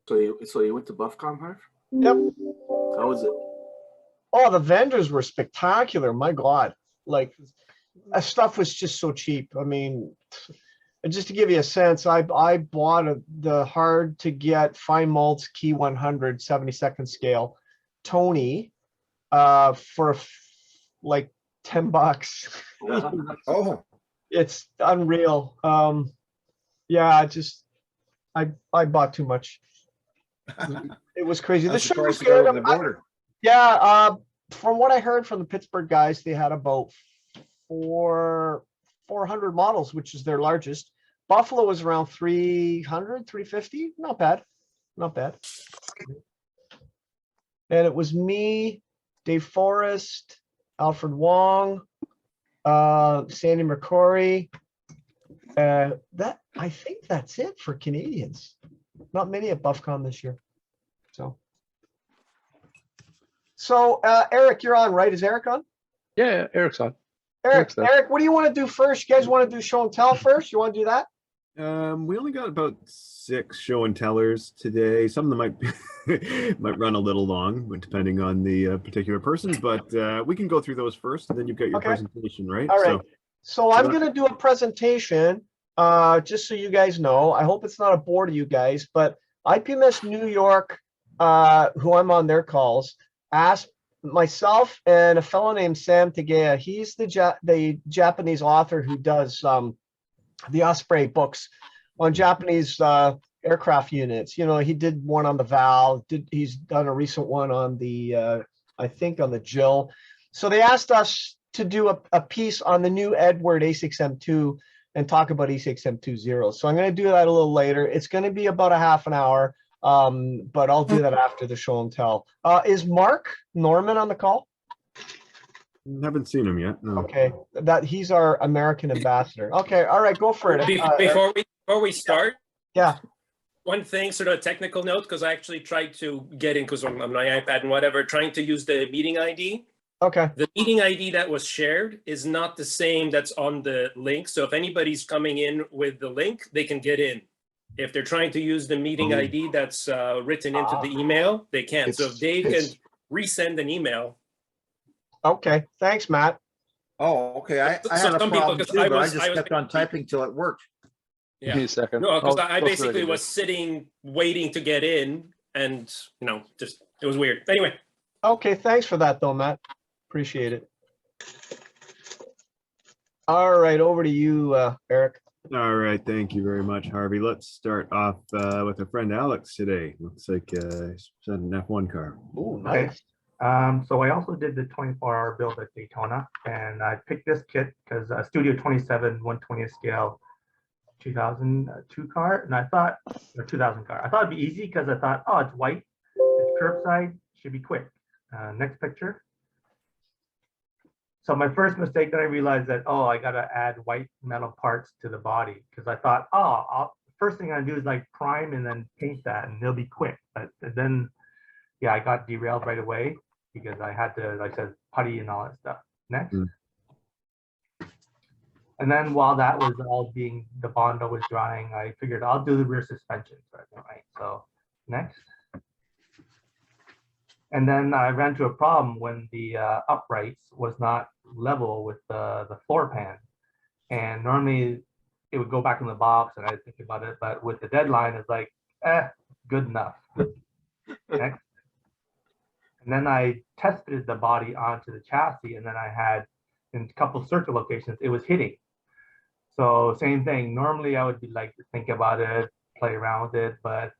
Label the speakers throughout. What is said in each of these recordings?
Speaker 1: So you went to BuffCon, Harv?
Speaker 2: Yep.
Speaker 1: How was it?
Speaker 2: Oh, the vendors were spectacular. My God, like stuff was just so cheap. I mean, and just to give you a sense, I bought the hard to get fine malts key 100 72nd scale Tony for like $10.
Speaker 1: Yeah.
Speaker 3: Oh,
Speaker 2: It's unreal. Yeah, I bought too much. It was crazy.
Speaker 3: I'm
Speaker 2: The show was
Speaker 3: surprised you got
Speaker 2: good.
Speaker 3: over the border.
Speaker 2: Yeah, from what I heard from the Pittsburgh guys, they had about 400 models, which is their largest. Buffalo was around 300, 350. Not bad. Not bad. And it was me, Dave Forrest, Alfred Wong, Sandy McCrory. That I think that's it for Canadians. Not many at BuffCon this year. So Eric, you're on, right? Is Eric on?
Speaker 4: Yeah, Eric's on.
Speaker 2: Eric, what do you want to do first? You guys want to do show and tell first? You want to do that?
Speaker 5: We only got about 6 show and tellers today. Some of them might might run a little long, depending on the particular person. But we can go through those first, and then you've got your presentation, right?
Speaker 2: All right. So I'm going to do a presentation, just so you guys know. I hope it's not a bore to you guys, but IPMS New York, who I'm on their calls, asked myself and a fellow named Sam Tegea. He's the Japanese author who does the Osprey books on Japanese aircraft units. You know, he did one on the Val. He's done a recent one on the I think on the Jill. So they asked us to do a piece on the new Edward A6M2 and talk about A6M20. So I'm going to do that a little later. It's going to be about a half an hour. But I'll do that after the show and tell. Is Mark Norman on the call?
Speaker 5: Haven't seen him yet. No.
Speaker 2: Okay, that he's our American ambassador. Okay, all right, go for it.
Speaker 6: Before we start,
Speaker 2: yeah,
Speaker 6: one thing, sort of a technical note, because I actually tried to get in because on my iPad and whatever, trying to use the meeting ID.
Speaker 2: Okay.
Speaker 6: The meeting ID that was shared is not the same that's on the link. So if anybody's coming in with the link, they can get in. If they're trying to use the meeting ID that's written into the email, they can't. So if Dave can resend an email.
Speaker 2: Okay, thanks, Matt.
Speaker 3: Oh, okay. I had a problem too, but I just kept on typing till it worked.
Speaker 6: Yeah.
Speaker 4: Give me a second.
Speaker 6: No, because I basically was sitting, waiting to get in, and just it was weird. Anyway.
Speaker 2: Okay, thanks for that, though, Matt. Appreciate it. All right, over to you, Eric.
Speaker 5: All right, thank you very much, Harvey. Let's start off with our friend Alex today. Looks like he's an F1 car.
Speaker 2: Oh, nice.
Speaker 7: So I also did the 24-hour build at Daytona, and I picked this kit because Studio 27 1/20th scale 2002 car, and I thought, or 2000 car. I thought it'd be easy because I thought, oh, it's white, it's curbside, should be quick. Next picture. So my first mistake, then I realized that, oh, I got to add white metal parts to the body because I thought, oh, first thing I do is like prime and then paint that and it'll be quick. But then, yeah, I got derailed right away because I had to, like I said, putty and all that stuff. Next. And then while that was all being, the Bondo was drying, I figured I'll do the rear suspension. Right? So next. And then I ran into a problem when the uprights was not level with the floor pan. And normally it would go back in the box and I'd think about it, but with the deadline, it's like, good enough. Next. And then I tested the body onto the chassis, and then I had in a couple circuit locations, it was hitting. So same thing. Normally I would be like to think about it, play around with it, but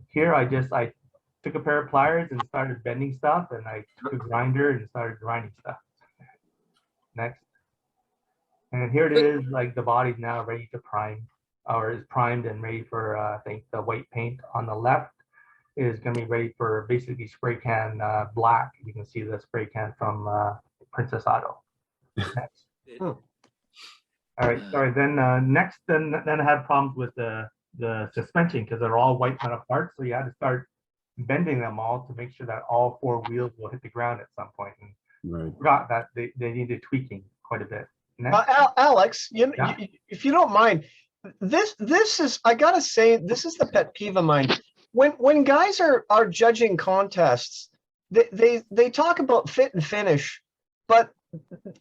Speaker 7: here I took a pair of pliers and started bending stuff, and I took a grinder and started grinding stuff. Next. And here it is, like the body's now ready to prime, or is primed and ready for, I think the white paint on the left is gonna be ready for basically spray can black. You can see the spray can from Princess Auto. Next. All right, sorry, then next, then I had problems with the suspension because they're all white metal parts, so you had to start bending them all to make sure that all 4 wheels will hit the ground at some point. And forgot that they needed tweaking quite a bit.
Speaker 2: Alex, if you don't mind, this is, I gotta say, this is the pet peeve of mine. when guys are judging contests, they talk about fit and finish, but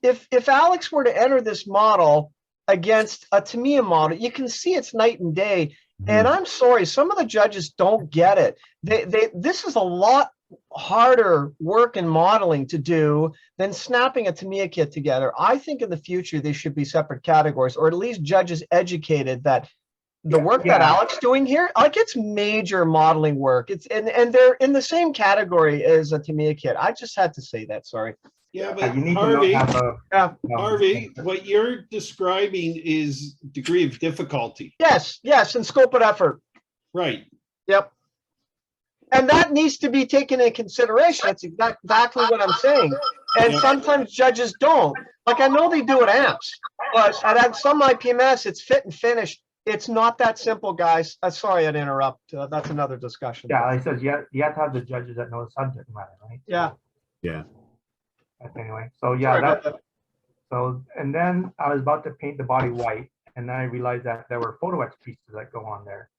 Speaker 2: if Alex were to enter this model against a Tamiya model, you can see it's night and day. And I'm sorry, some of the judges don't get it. This is a lot harder work in modeling to do than snapping a Tamiya kit together. I think in the future they should be separate categories, or at least judges educated that the work that Alex doing here, like, it's major modeling work. It's and they're in the same category as a Tamiya kit. I just had to say that. Sorry.
Speaker 4: Yeah, but
Speaker 7: You need
Speaker 4: Harvey,
Speaker 7: to know how to,
Speaker 4: Harvey, what you're describing is degree of difficulty.
Speaker 2: Yes, and scope of effort.
Speaker 4: Right.
Speaker 2: Yep. And that needs to be taken into consideration. That's exactly what I'm saying. And sometimes judges don't. Like, I know they do at AMPS, but at some IPMS, it's fit and finish. It's not that simple, guys. Sorry, I'd interrupt. That's another discussion.
Speaker 7: Yeah, I said you have to have the judges that know the subject matter, right?
Speaker 2: Yeah.
Speaker 5: Yeah.
Speaker 7: Anyway, so yeah, and then I was about to paint the body white, and then I realized that there were photo etch pieces that go on there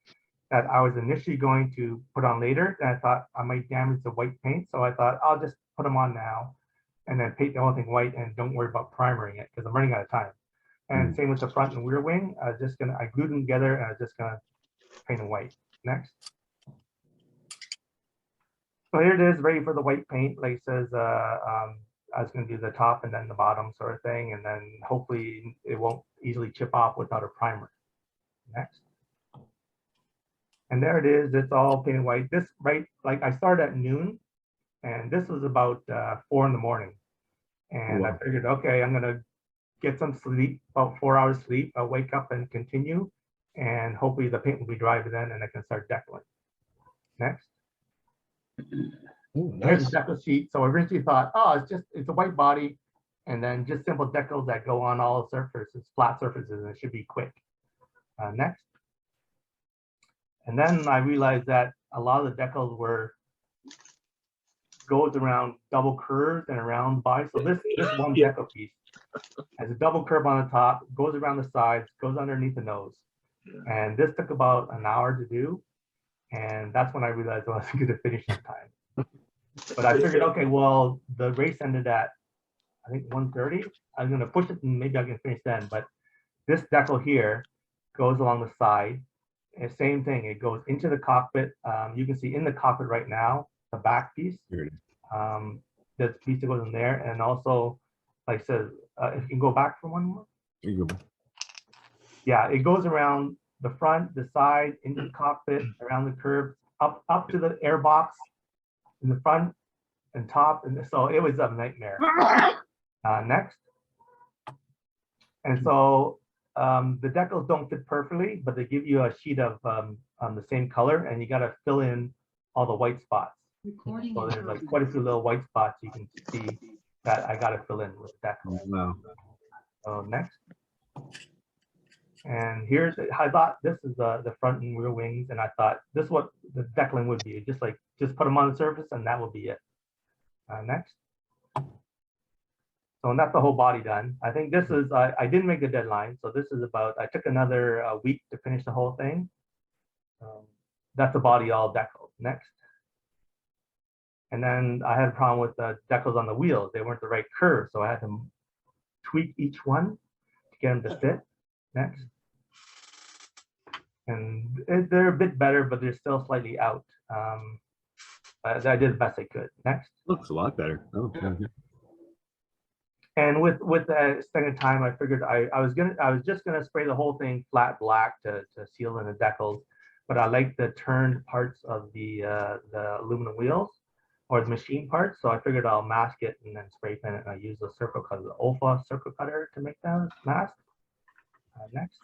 Speaker 7: that I was initially going to put on later, and I thought I might damage the white paint, so I thought I'll just put them on now and then paint the whole thing white and don't worry about primering it because I'm running out of time. And same with the front and rear wing. I glued them together and I was just gonna paint them white. Next. So here it is, ready for the white paint. Like it says, I was going to do the top and then the bottom sort of thing, and then hopefully it won't easily chip off without a primer. Next. And there it is. It's all painted white. This, right, like I started at noon, and this was about 4 in the morning. And I figured, okay, I'm going to get some sleep, about 4 hours sleep. I'll wake up and continue, and hopefully the paint will be dry by then, and I can start decaling. Next.
Speaker 2: Ooh,
Speaker 7: Here's
Speaker 2: nice.
Speaker 7: the decal sheet. So I originally thought, oh, it's a white body and then just simple decals that go on all surfaces, flat surfaces, and it should be quick. Next. And then I realized that a lot of the decals goes around double curves and around the body. So this one decal piece has a double curve on the top, goes around the sides, goes underneath the nose. And this took about an hour to do. And that's when I realized I wasn't going to finish in time. But I figured, okay, well, the race ended at, I think, 1:30. I was going to push it and maybe I can finish then. But this decal here goes along the side. And same thing, it goes into the cockpit. You can see in the cockpit right now, the back piece. There's a piece that goes in there. And also, like I said, if you can go back for one more.
Speaker 5: There you go.
Speaker 7: Yeah, it goes around the front, the side, into the cockpit, around the curve, up to the air box in the front and top. And so it was a nightmare. Next. And so the decals don't fit perfectly, but they give you a sheet of the same color, and you got to fill in all the white spots. So there's like quite a few little white spots you can see that I got to fill in with the decal.
Speaker 5: Wow.
Speaker 7: So next. And here's, I thought this is the front and rear wings, and I thought this is what the decaling would be. Just put them on the surface and that will be it. Next. So, and that's the whole body done. I think this is, I didn't make the deadline. So this is about, I took another week to finish the whole thing. That's the body all decaled. Next. And then I had a problem with the decals on the wheels. They weren't the right curve. So I had to tweak each one to get them to fit. Next. And they're a bit better, but they're still slightly out. I did the best I could. Next.
Speaker 5: Looks a lot better. Oh, yeah.
Speaker 7: And with the second time, I figured I was just gonna spray the whole thing flat black to seal in the decals, but I like the turned parts of the aluminum wheels or the machine parts, so I figured I'll mask it and then spray paint it. And I use the circle cutter, the OFA circle cutter, to make that mask. Next.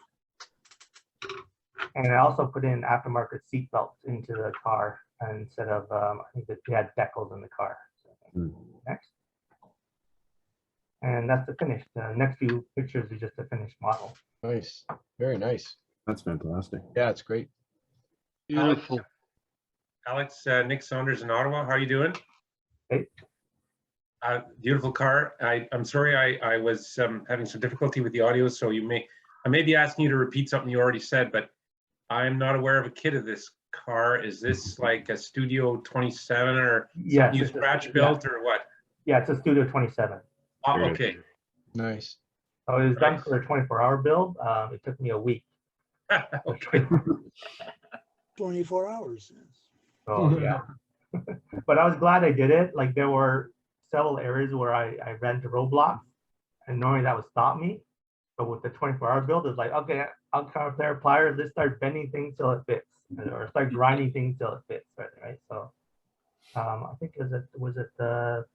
Speaker 7: And I also put in aftermarket seat belts into the car instead of, I think that they had decals in the car. So, next. And that's the finish. The next few pictures are just a finished model.
Speaker 2: Nice. Very nice.
Speaker 5: That's fantastic.
Speaker 2: Yeah, it's great.
Speaker 8: Beautiful. Alex, Nick Saunders in Ottawa. How are you doing?
Speaker 7: Hey.
Speaker 8: Beautiful car. I'm sorry I was having some difficulty with the audio, so I may be asking you to repeat something you already said, but I'm not aware of a kit of this car, is this like a Studio 27 or
Speaker 7: Yes,
Speaker 8: you
Speaker 7: it's a-
Speaker 8: scratch built or what?
Speaker 7: Yeah, it's a Studio 27.
Speaker 8: Oh,
Speaker 5: Right.
Speaker 8: okay.
Speaker 2: Nice.
Speaker 7: So it was done
Speaker 8: Nice.
Speaker 7: for a 24-hour build. It took me a week.
Speaker 8: Okay.
Speaker 9: 24 hours.
Speaker 7: So yeah. But I was glad I did it. Like there were several areas where I ran into roadblocks, and normally that would stop me. But with the 24-hour build, it's like, okay, I'll come up there, pliers, let's start bending things till it fits, or start grinding things till it fits, right? So I think was it the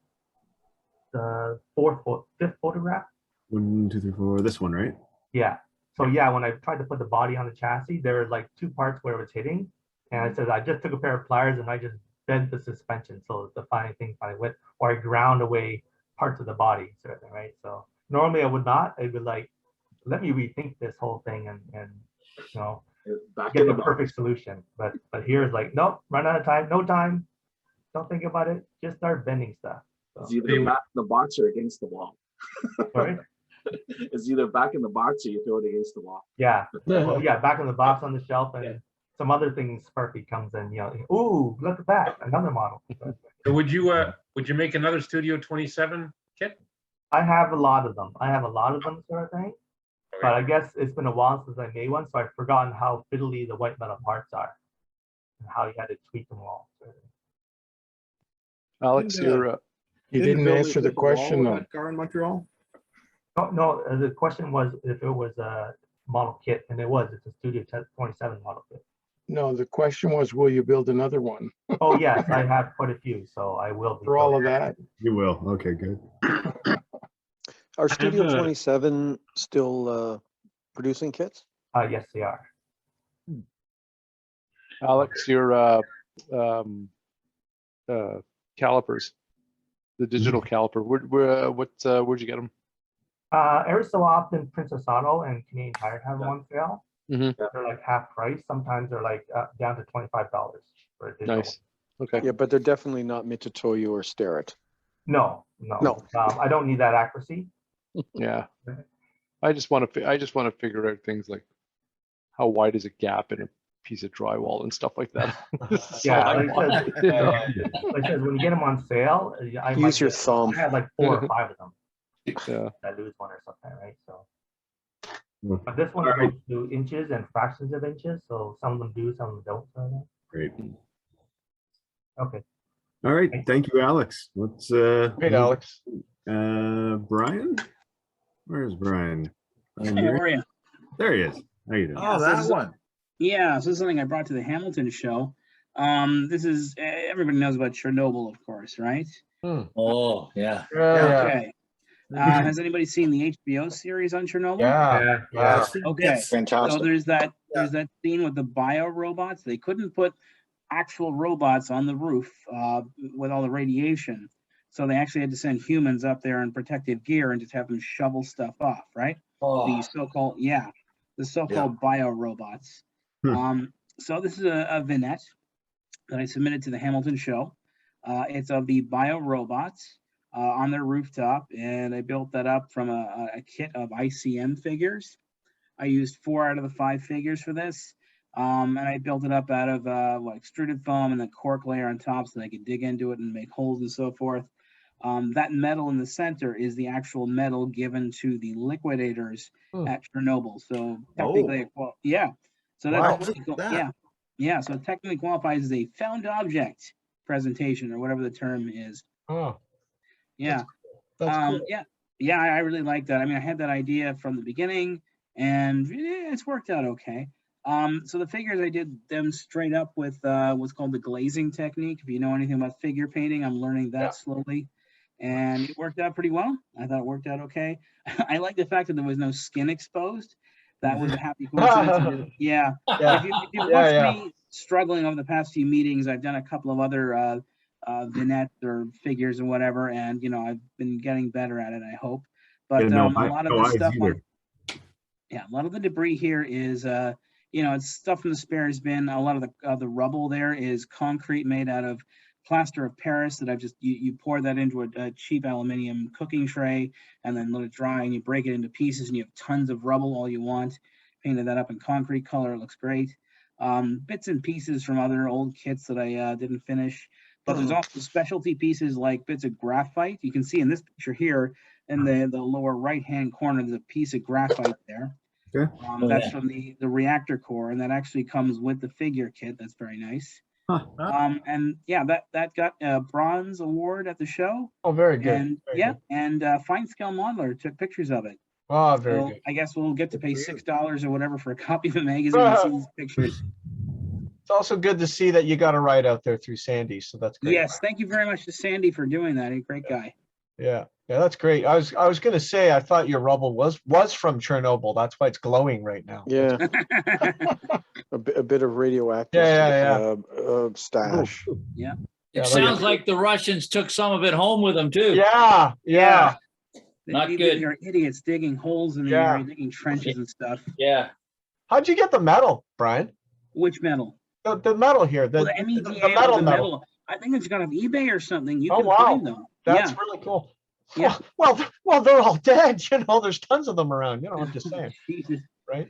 Speaker 7: fifth photograph?
Speaker 5: 1, 2, 3, 4. This one, right?
Speaker 7: Yeah. So yeah, when I tried to put the body on the chassis, there were like 2 parts where it was hitting, and I said I just took a pair of pliers and I just bent the suspension so the final thing finally went, or I ground away parts of the body, sort of thing, right? So normally I would not. I would like, let me rethink this whole thing and you know,
Speaker 1: Back
Speaker 7: get
Speaker 1: in
Speaker 7: the
Speaker 1: the
Speaker 7: perfect solution. But here it's like, nope, run out of time, no time. Don't think about it. Just start bending stuff.
Speaker 1: It's
Speaker 7: So,
Speaker 1: either back in the box or against the wall.
Speaker 7: sorry.
Speaker 1: It's either back in the box or you throw it against the wall.
Speaker 7: Yeah. Well, yeah, back in the box on the shelf, and
Speaker 6: Yeah.
Speaker 7: some other thing sparky comes in, you know, ooh, look at that, another model.
Speaker 8: So would you make another Studio 27 kit?
Speaker 7: I have a lot of them. Sort of thing.
Speaker 8: Okay.
Speaker 7: But I guess it's been a while since I made one, so I've forgotten how fiddly the white metal parts are and how you had to tweak them all. Sort of thing.
Speaker 10: Alex,
Speaker 5: Didn't,
Speaker 10: you
Speaker 5: Didn't
Speaker 10: didn't
Speaker 5: build
Speaker 10: answer
Speaker 5: it
Speaker 10: the
Speaker 5: with wall
Speaker 10: question
Speaker 5: with
Speaker 10: though.
Speaker 5: that car in Montreal?
Speaker 7: No, the question was if it was a model kit, and it was. It's a Studio 27 model kit.
Speaker 10: No, the question was, will you build another one?
Speaker 7: Oh yes, I have quite a few, so I will be.
Speaker 10: For all of
Speaker 7: building.
Speaker 10: that,
Speaker 5: You will. Okay, good.
Speaker 9: Are Studio
Speaker 4: a-
Speaker 9: 27 still producing kits?
Speaker 7: Yes, they are.
Speaker 10: Alex, your calipers, the digital caliper, where'd you get them?
Speaker 7: Every so often, Princess Auto and Canadian Tire have them on sale.
Speaker 10: Mhm.
Speaker 7: They're like half price. Sometimes they're like down to $25 for a digital.
Speaker 10: Nice. Okay.
Speaker 9: Yeah, but they're definitely not Mitutoyo or Starrett.
Speaker 7: No. I don't need that accuracy.
Speaker 10: Yeah. I just want to figure out things like how wide is a gap in a piece of drywall and stuff like that. So
Speaker 7: Yeah,
Speaker 10: I
Speaker 7: like
Speaker 10: want-
Speaker 7: I said, when you get them on sale, I might
Speaker 9: Use your
Speaker 7: get-
Speaker 9: thumb.
Speaker 7: I had like 4 or 5 of them.
Speaker 10: Yeah.
Speaker 7: I lose one or something, right? So,
Speaker 5: Mm.
Speaker 7: but this one
Speaker 5: All right.
Speaker 7: goes to inches and fractions of inches, so some of them do, some of them don't. So,
Speaker 5: Great.
Speaker 7: okay.
Speaker 5: All right. Thank you, Alex. Let's
Speaker 2: Great, Alex.
Speaker 5: Brian? Where's Brian?
Speaker 11: Hey, how are you?
Speaker 5: There he is. How you doing?
Speaker 3: Oh, that one.
Speaker 11: Yeah, so this is something I brought to the Hamilton show. This is everybody knows about Chernobyl, of course, right?
Speaker 3: Oh, yeah.
Speaker 2: Yeah.
Speaker 11: Okay. Has anybody seen the HBO series on Chernobyl?
Speaker 2: Yeah.
Speaker 3: Yeah.
Speaker 11: Okay. So
Speaker 9: Fantastic.
Speaker 11: there's that scene with the bio robots. They couldn't put actual robots on the roof with all the radiation, so they actually had to send humans up there in protective gear and just have them shovel stuff off, right? The so-called bio robots. So this is a vignette that I submitted to the Hamilton show. It's of the bio robots on their rooftop, and I built that up from a kit of ICM figures. I used 4 out of the 5 figures for this, and I built it up out of extruded foam and the cork layer on top so that I could dig into it and make holes and so forth. That metal in the center is the actual metal given to the liquidators at Chernobyl. So technically, So
Speaker 3: Wow.
Speaker 11: that's
Speaker 3: Look at that.
Speaker 11: yeah. So it technically qualifies as a found object presentation or whatever the term is.
Speaker 2: Oh,
Speaker 11: Yeah.
Speaker 2: that's cool.
Speaker 11: Yeah. I really like that. I mean, I had that idea from the beginning, and it's worked out okay. So the figures, I did them straight up with what's called the glazing technique. If you know anything about figure painting, I'm learning that slowly, and it worked out pretty well. I thought it worked out okay. I like the fact that there was no skin exposed. That was a happy coincidence. Yeah.
Speaker 2: Yeah.
Speaker 11: If you watch
Speaker 2: Yeah.
Speaker 11: me struggling over the past few meetings, I've done a couple of other vignettes or figures or whatever, and I've been getting better at it, I hope. But a lot of the stuff a lot of the debris here is it's stuff from the spares bin. A lot of the rubble there is concrete made out of plaster of Paris that I've just you pour that into a cheap aluminum cooking tray and then let it dry, and you break it into pieces, and you have tons of rubble all you want. Painted that up in concrete color. It looks great. bits and pieces from other old kits that I didn't finish. But there's also specialty pieces like bits of graphite. You can see in this picture here in the lower right-hand corner, there's a piece of graphite there.
Speaker 5: Okay.
Speaker 11: That's from the reactor core, and that actually comes with the figure kit. That's very nice. And yeah, that got a bronze award at the show.
Speaker 2: Oh, very good.
Speaker 11: And
Speaker 2: Very
Speaker 11: yeah,
Speaker 2: good.
Speaker 11: and Fine Scale Modeler took pictures of it.
Speaker 2: Oh, very
Speaker 11: So
Speaker 2: good.
Speaker 11: I guess we'll get to pay $6 or whatever for a copy of the magazine to see these pictures.
Speaker 2: It's also good to see that you got a ride out there through Sandy, so that's great.
Speaker 11: Yes, thank you very much to Sandy for doing that. A great guy.
Speaker 2: Yeah, that's great. I was gonna say I thought your rubble was from Chernobyl. That's why it's glowing right now.
Speaker 9: Yeah, a bit of radioactive stash.
Speaker 11: Yeah.
Speaker 12: It sounds like the Russians took some of it home with them too.
Speaker 2: Yeah.
Speaker 12: Not
Speaker 11: They-
Speaker 12: good.
Speaker 11: They're idiots digging holes in the area, digging trenches and stuff.
Speaker 12: Yeah.
Speaker 2: How'd you get the metal, Brian?
Speaker 11: Which metal?
Speaker 2: The metal here.
Speaker 11: The
Speaker 2: The
Speaker 11: MEDA,
Speaker 2: metal.
Speaker 11: I think it's got on eBay or something. You
Speaker 2: Oh,
Speaker 11: can
Speaker 2: wow.
Speaker 11: find them.
Speaker 2: That's
Speaker 11: Yeah.
Speaker 2: really cool.
Speaker 11: Yeah.
Speaker 2: Well, they're all dead. There's tons of them around. I'm just saying,
Speaker 11: Jesus.
Speaker 2: right?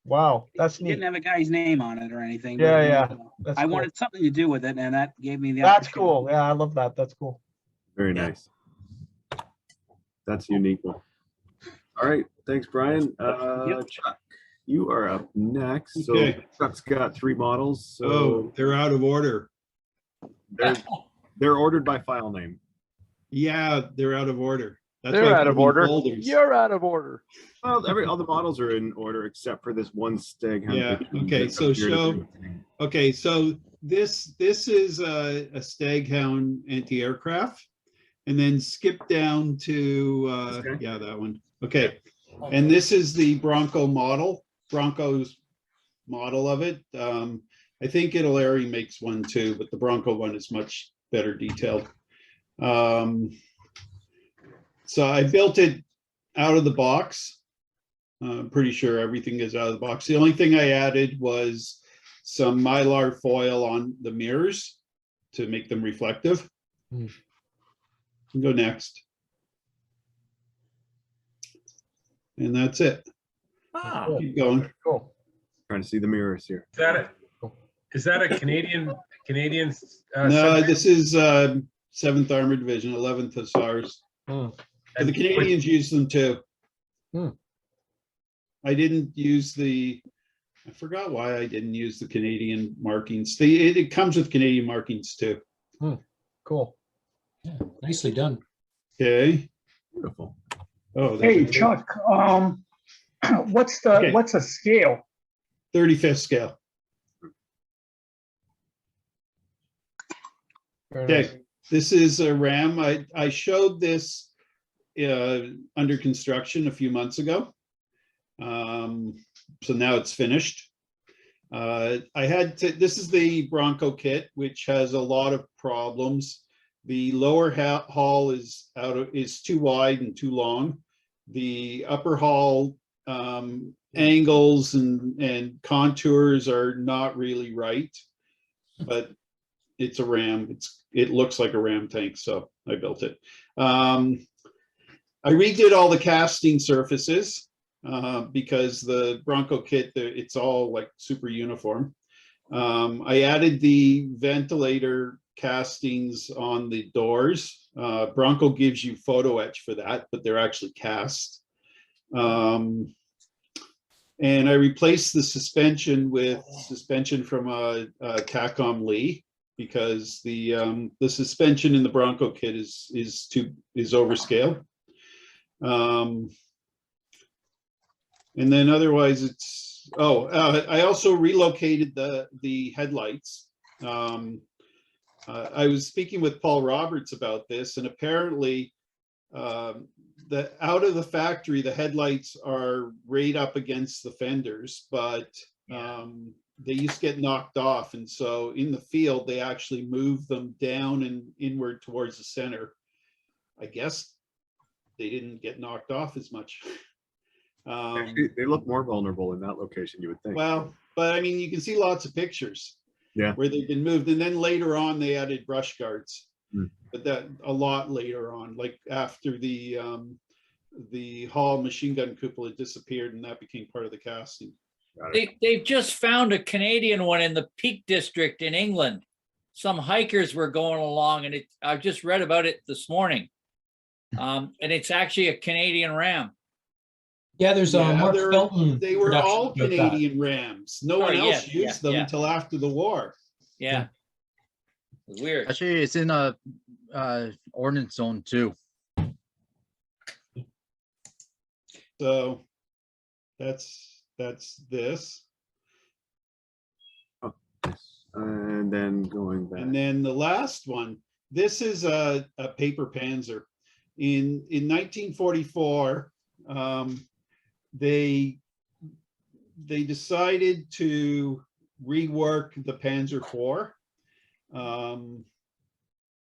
Speaker 2: Wow, that's
Speaker 11: It
Speaker 2: neat.
Speaker 11: didn't have a guy's name on it or anything.
Speaker 2: Yeah,
Speaker 11: but,
Speaker 2: yeah. That's
Speaker 11: I
Speaker 2: cool.
Speaker 11: wanted something to do with it, and that gave me the
Speaker 2: That's
Speaker 11: opportunity.
Speaker 2: cool. Yeah, I love that. That's cool.
Speaker 5: Very nice. That's a unique one. All right, thanks, Brian. Chuck, you are up next. So
Speaker 4: Okay.
Speaker 5: Chuck's got 3 models. So
Speaker 4: Oh, they're out of order.
Speaker 5: they're ordered by file name.
Speaker 4: Yeah, they're out of order. That's
Speaker 10: They're
Speaker 4: why I
Speaker 10: out
Speaker 4: put
Speaker 10: of
Speaker 4: them in
Speaker 10: order.
Speaker 4: folders.
Speaker 10: You're out of order.
Speaker 5: Well, all the models are in order except for this one stag hound
Speaker 4: Yeah,
Speaker 5: picture
Speaker 4: okay,
Speaker 5: that's
Speaker 4: so
Speaker 5: up here to
Speaker 4: show-
Speaker 5: do with me.
Speaker 4: Okay, so this is a Staghound anti-aircraft, and then skip down to
Speaker 5: Okay.
Speaker 4: yeah, that one. Okay, and this is the Bronco's model of it. I think Italeri makes one too, but the Bronco one is much better detailed. So I built it out of the box. I'm pretty sure everything is out of the box. The only thing I added was some Mylar foil on the mirrors to make them reflective. Go next. And that's it.
Speaker 12: Oh.
Speaker 4: Keep going.
Speaker 2: Cool.
Speaker 5: Trying to see the mirrors here.
Speaker 8: Is that a Canadian
Speaker 4: No,
Speaker 8: submarine?
Speaker 4: this is 7th Armored Division, 11th Hussars. But the Canadians use them too. I didn't use I forgot why I didn't use the Canadian markings. It comes with Canadian markings too.
Speaker 2: Cool.
Speaker 13: Yeah, nicely done.
Speaker 4: Okay.
Speaker 5: Beautiful.
Speaker 4: Oh,
Speaker 14: Hey, Chuck, what's a scale?
Speaker 4: 35th scale. Okay, this is a RAM. I showed this under construction a few months ago. So now it's finished. This is the Bronco kit, which has a lot of problems. The lower hull is too wide and too long. The upper hull angles and contours are not really right, but it's a Ram. It looks like a Ram tank, so I built it. I redid all the casting surfaces because the Bronco kit, it's all like super uniform. I added the ventilator castings on the doors. Bronco gives you photo etch for that, but they're actually cast. And I replaced the suspension with suspension from a Capcom Lee, because the suspension in the Bronco kit is overscale. And then otherwise it's, I also relocated the headlights. I was speaking with Paul Roberts about this, and apparently out of the factory, the headlights are right up against the fenders, but they used to get knocked off. And so in the field, they actually moved them down and inward towards the center. I guess they didn't get knocked off as much.
Speaker 5: Actually, they look more vulnerable in that location, you would think.
Speaker 4: Well, but I mean, you can see lots of pictures where they've been moved. And then later on, they added brush guards, but that a lot later on, like after the Hall machine gun cupola disappeared, and that became part of the casting.
Speaker 12: They've just found a Canadian one in the Peak District in England. Some hikers were going along, and I've just read about it this morning. And it's actually a Canadian Ram.
Speaker 13: Yeah, there's a Mark Felton.
Speaker 4: They were all
Speaker 13: production about that.
Speaker 4: Canadian Rams. No one else used them until after the war.
Speaker 12: Yeah. Weird.
Speaker 15: Actually, it's in a ordnance zone too.
Speaker 4: So that's this.
Speaker 5: And then going back.
Speaker 4: And then the last one, this is a paper Panzer. In 1944, they decided to rework the Panzer IV.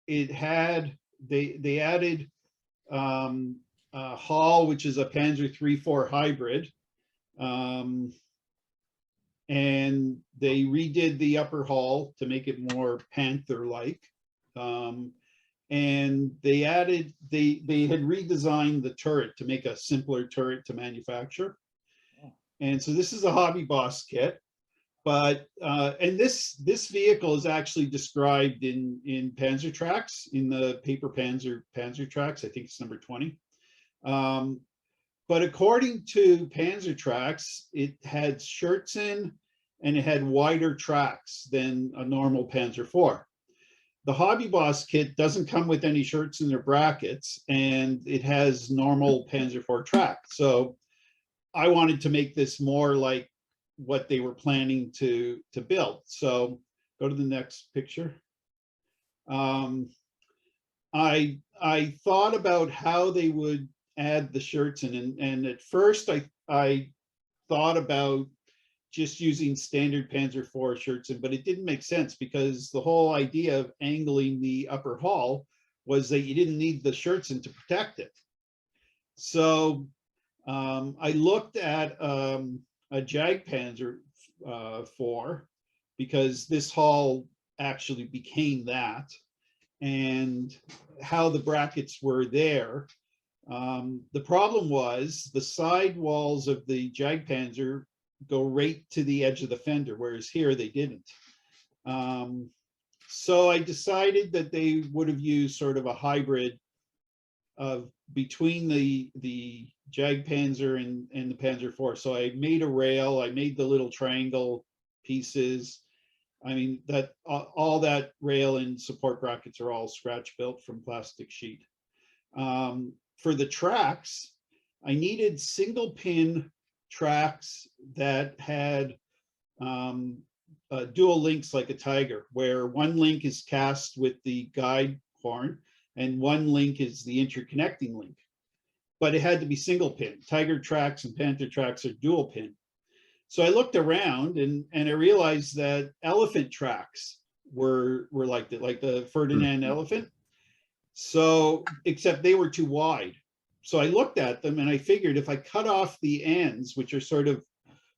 Speaker 4: It had, they added a hull, which is a Panzer III-4 hybrid. And they redid the upper hull to make it more Panther-like. And they added, they had redesigned the turret to make a simpler turret to manufacture. And so this is a Hobby Boss kit. But, and this vehicle is actually described in Panzer Tracks, in the paper Panzer Tracks, I think it's number 20. But according to Panzer Tracks, it had Scherzen and it had wider tracks than a normal Panzer IV. The Hobby Boss kit doesn't come with any Scherzen or brackets, and it has normal Panzer IV track. So I wanted to make this more like what they were planning to build. So go to the next picture. I thought about how they would add the Scherzen, and at first I thought about just using standard Panzer IV Scherzen, but it didn't make sense because the whole idea of angling the upper hull was that you didn't need the Scherzen to protect it. So I looked at a Jag Panzer IV because this hull actually became that, and how the brackets were there. The problem was the side walls of the Jag Panzer go right to the edge of the fender, whereas here they didn't. So I decided that they would have used sort of a hybrid of between the Jag Panzer and the Panzer IV. So I made a rail, I made the little triangle pieces. I mean, that all that rail and support brackets are all scratch built from plastic sheet. For the tracks, I needed single pin tracks that had dual links like a Tiger, where one link is cast with the guide horn and one link is the interconnecting link. But it had to be single pin. Tiger tracks and Panther tracks are dual pin. So I looked around and I realized that elephant tracks were like the Ferdinand elephant. So, except they were too wide. So I looked at them and I figured if I cut off the ends, which are sort of,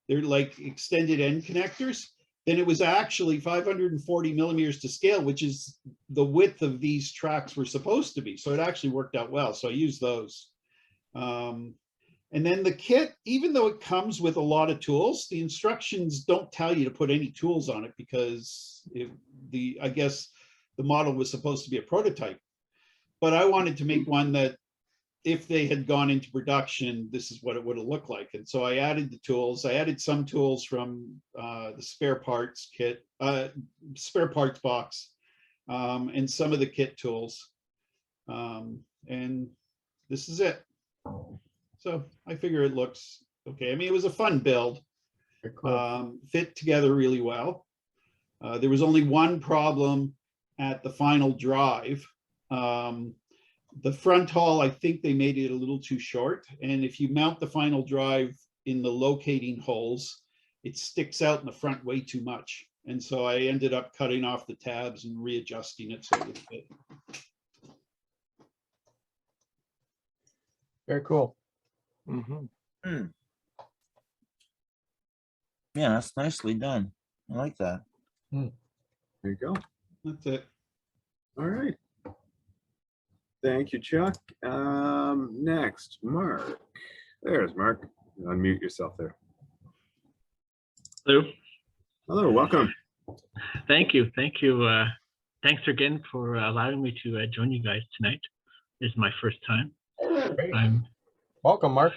Speaker 4: they're like extended end connectors, then it was actually 540 millimeters to scale, which is the width of these tracks were supposed to be. So it actually worked out well. So I used those. And then the kit, even though it comes with a lot of tools, the instructions don't tell you to put any tools on it because I guess the model was supposed to be a prototype. But I wanted to make one that if they had gone into production, this is what it would have looked like. And so I added the tools. I added some tools from the spare parts kit, spare parts box, and some of the kit tools. And this is it. So I figure it looks okay. I mean, it was a fun build, fit together really well. There was only one problem at the final drive. The front hull, I think they made it a little too short. And if you mount the final drive in the locating holes, it sticks out in the front way too much. And so I ended up cutting off the tabs and readjusting it so it would fit.
Speaker 2: Very cool.
Speaker 3: Yeah, that's nicely done. I like that.
Speaker 5: There you go.
Speaker 4: That's it.
Speaker 5: All right. Thank you, Chuck. Next, Mark. There's Mark. Unmute yourself there.
Speaker 16: Hello.
Speaker 5: Hello, welcome.
Speaker 16: Thank you. Thank you. Thanks again for allowing me to join you guys tonight. This is my first time.
Speaker 2: Great.
Speaker 16: I'm
Speaker 2: welcome, Mark.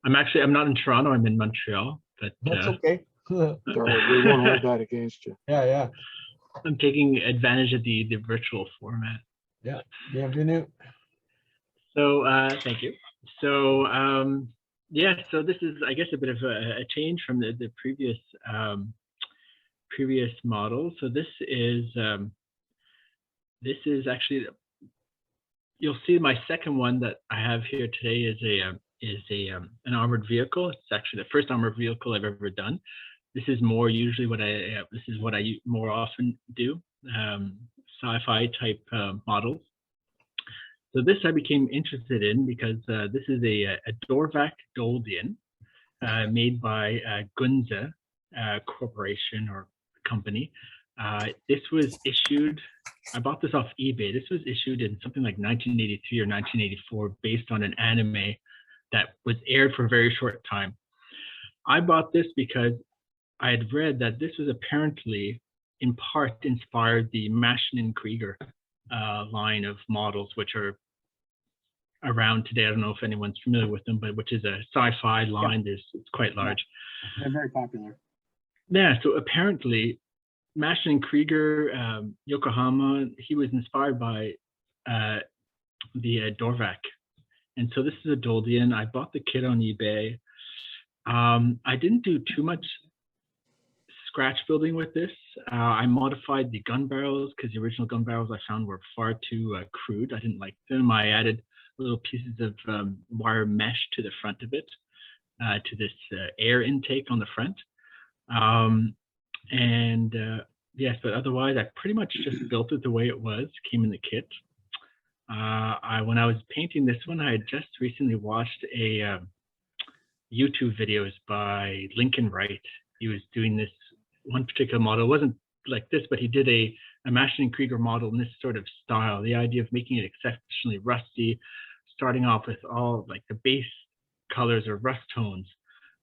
Speaker 16: I'm not in Toronto. I'm in Montreal, but
Speaker 2: that's okay.
Speaker 9: We won't hold that against you.
Speaker 2: Yeah.
Speaker 16: I'm taking advantage of the virtual format.
Speaker 2: Yeah. Bienvenue.
Speaker 16: So thank you. So yeah, so this is, I guess, a bit of a change from the previous previous model. So this is actually, you'll see my second one that I have here today is an armored vehicle. It's actually the first armored vehicle I've ever done. This is more usually what I more often do, sci-fi type models. So this I became interested in because this is a Dorvac Doldian made by Gunze Corporation or company. This was issued, I bought this off eBay. This was issued in something like 1983 or 1984 based on an anime that was aired for a very short time. I bought this because I had read that this was apparently in part inspired the Maschinen Krieger line of models, which are around today. I don't know if anyone's familiar with them, but which is a sci-fi line. It's quite large.
Speaker 11: They're very popular.
Speaker 16: Yeah, so apparently Maschinen Krieger, Yokohama, he was inspired by the Dorvac. And so this is a Doldian. I bought the kit on eBay. I didn't do too much scratch building with this. I modified the gun barrels because the original gun barrels I found were far too crude. I didn't like them. I added little pieces of wire mesh to the front of it, to this air intake on the front. Yes, but otherwise I pretty much just built it the way it was, came in the kit. When I was painting this one, I had just recently watched a YouTube videos by Lincoln Wright. He was doing this one particular model. It wasn't like this, but he did a Maschinen Krieger model in this sort of style. The idea of making it exceptionally rusty, starting off with all like the base colors or rust tones,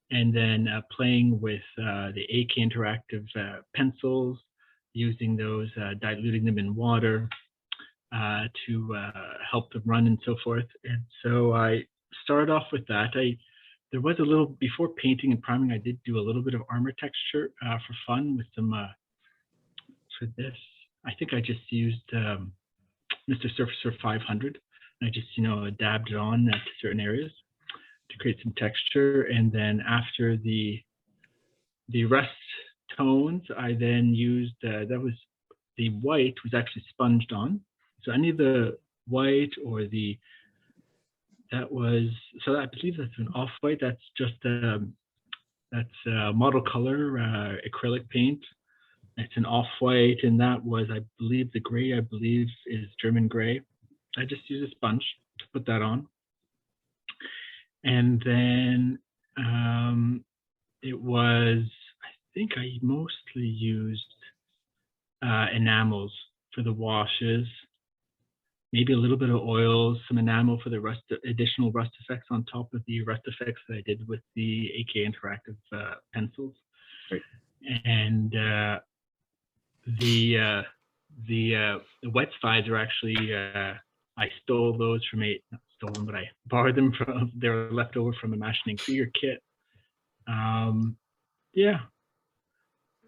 Speaker 16: and then playing with the AK Interactive pencils, using those, diluting them in water to help them run and so forth. And so I started off with that. There was a little, before painting and priming, I did do a little bit of armor texture for fun with some, for this, I think I just used Mr. Surfacer 500. And I just, dabbed it on to certain areas to create some texture. And then after the rust tones, I then used, that was, the white was actually sponged on. So any of the white or the, that was, so I believe that's an off-white. That's just, that's model color acrylic paint. It's an off-white, and that was, I believe, the gray, I believe, is German gray. I just used a sponge to put that on. And then it was, I think I mostly used enamels for the washes, maybe a little bit of oils, some enamel for the rust, additional rust effects on top of the rust effects that I did with the AK Interactive pencils. Right. And the wet sides are actually, I stole those from not stole them, but I borrowed them from, they were left over from a Maschinen Krieger kit. Yeah.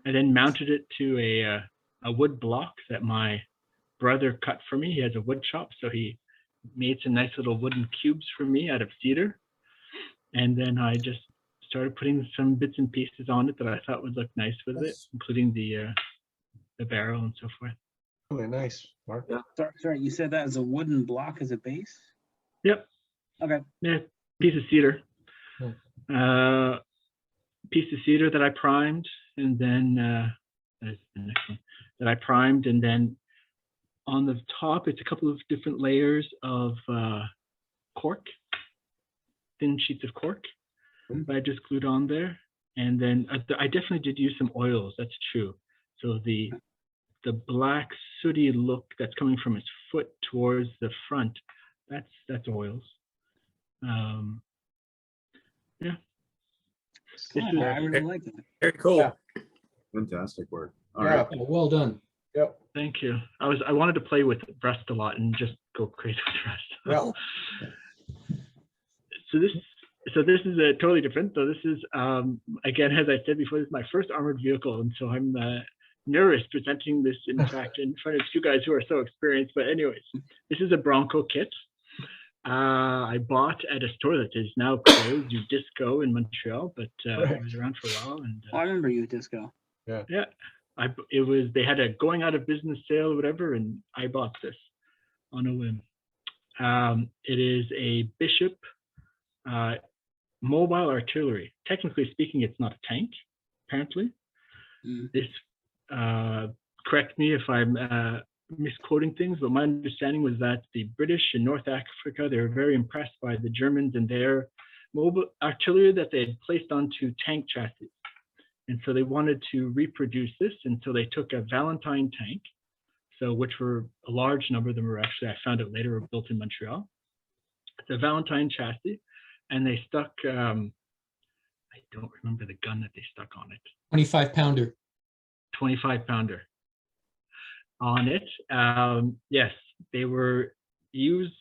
Speaker 16: I then mounted it to a wood block that my brother cut for me. He has a wood shop, so he made some nice little wooden cubes for me out of cedar. And then I just started putting some bits and pieces on it that I thought would look nice with it, including the barrel and so forth.
Speaker 2: Really nice, Mark.
Speaker 16: Yeah.
Speaker 11: Sorry, you said that as a wooden block as a base?
Speaker 16: Yep.
Speaker 11: Okay.
Speaker 16: Yeah, piece of cedar. Piece of cedar that I primed, and then that's the next one that I primed, and then on the top it's a couple of different layers of cork, thin sheets of cork that I just glued on there. And then I definitely did use some oils, that's true. So the black sooty look that's coming from his foot towards the front, that's oils. Yeah.
Speaker 11: Oh, I really like that.
Speaker 6: Very cool.
Speaker 2: Yeah.
Speaker 5: Fantastic work. All
Speaker 2: Yeah.
Speaker 5: right.
Speaker 13: Oh, well done.
Speaker 2: Yep.
Speaker 16: Thank you. I wanted to play with Rust a lot and just go crazy with Rust.
Speaker 2: Well.
Speaker 16: So this is a totally different. So this is again, as I said before, this is my first armored vehicle, and so I'm nervous presenting this in fact in front of you guys who are so experienced. But anyways, this is a Bronco kit. I bought at a store that is now closed, Udisco in Montreal, but it was around for a while. And
Speaker 11: I remember Udisco.
Speaker 2: Yeah.
Speaker 16: Yeah, they had a going out of business sale or whatever, and I bought this on a whim. It is a Bishop mobile artillery. Technically speaking, it's not a tank, apparently. This, correct me if I'm misquoting things, but my understanding was that the British in North Africa, they were very impressed by the Germans and their mobile artillery that they had placed onto tank chassis. And so they wanted to reproduce this, and so they took a Valentine tank, so which were a large number of them were actually, I found out later, were built in Montreal. It's a Valentine chassis, and they stuck, I don't remember the gun that they stuck on it.
Speaker 13: 25-pounder.
Speaker 16: 25-pounder on it. Yes, they were used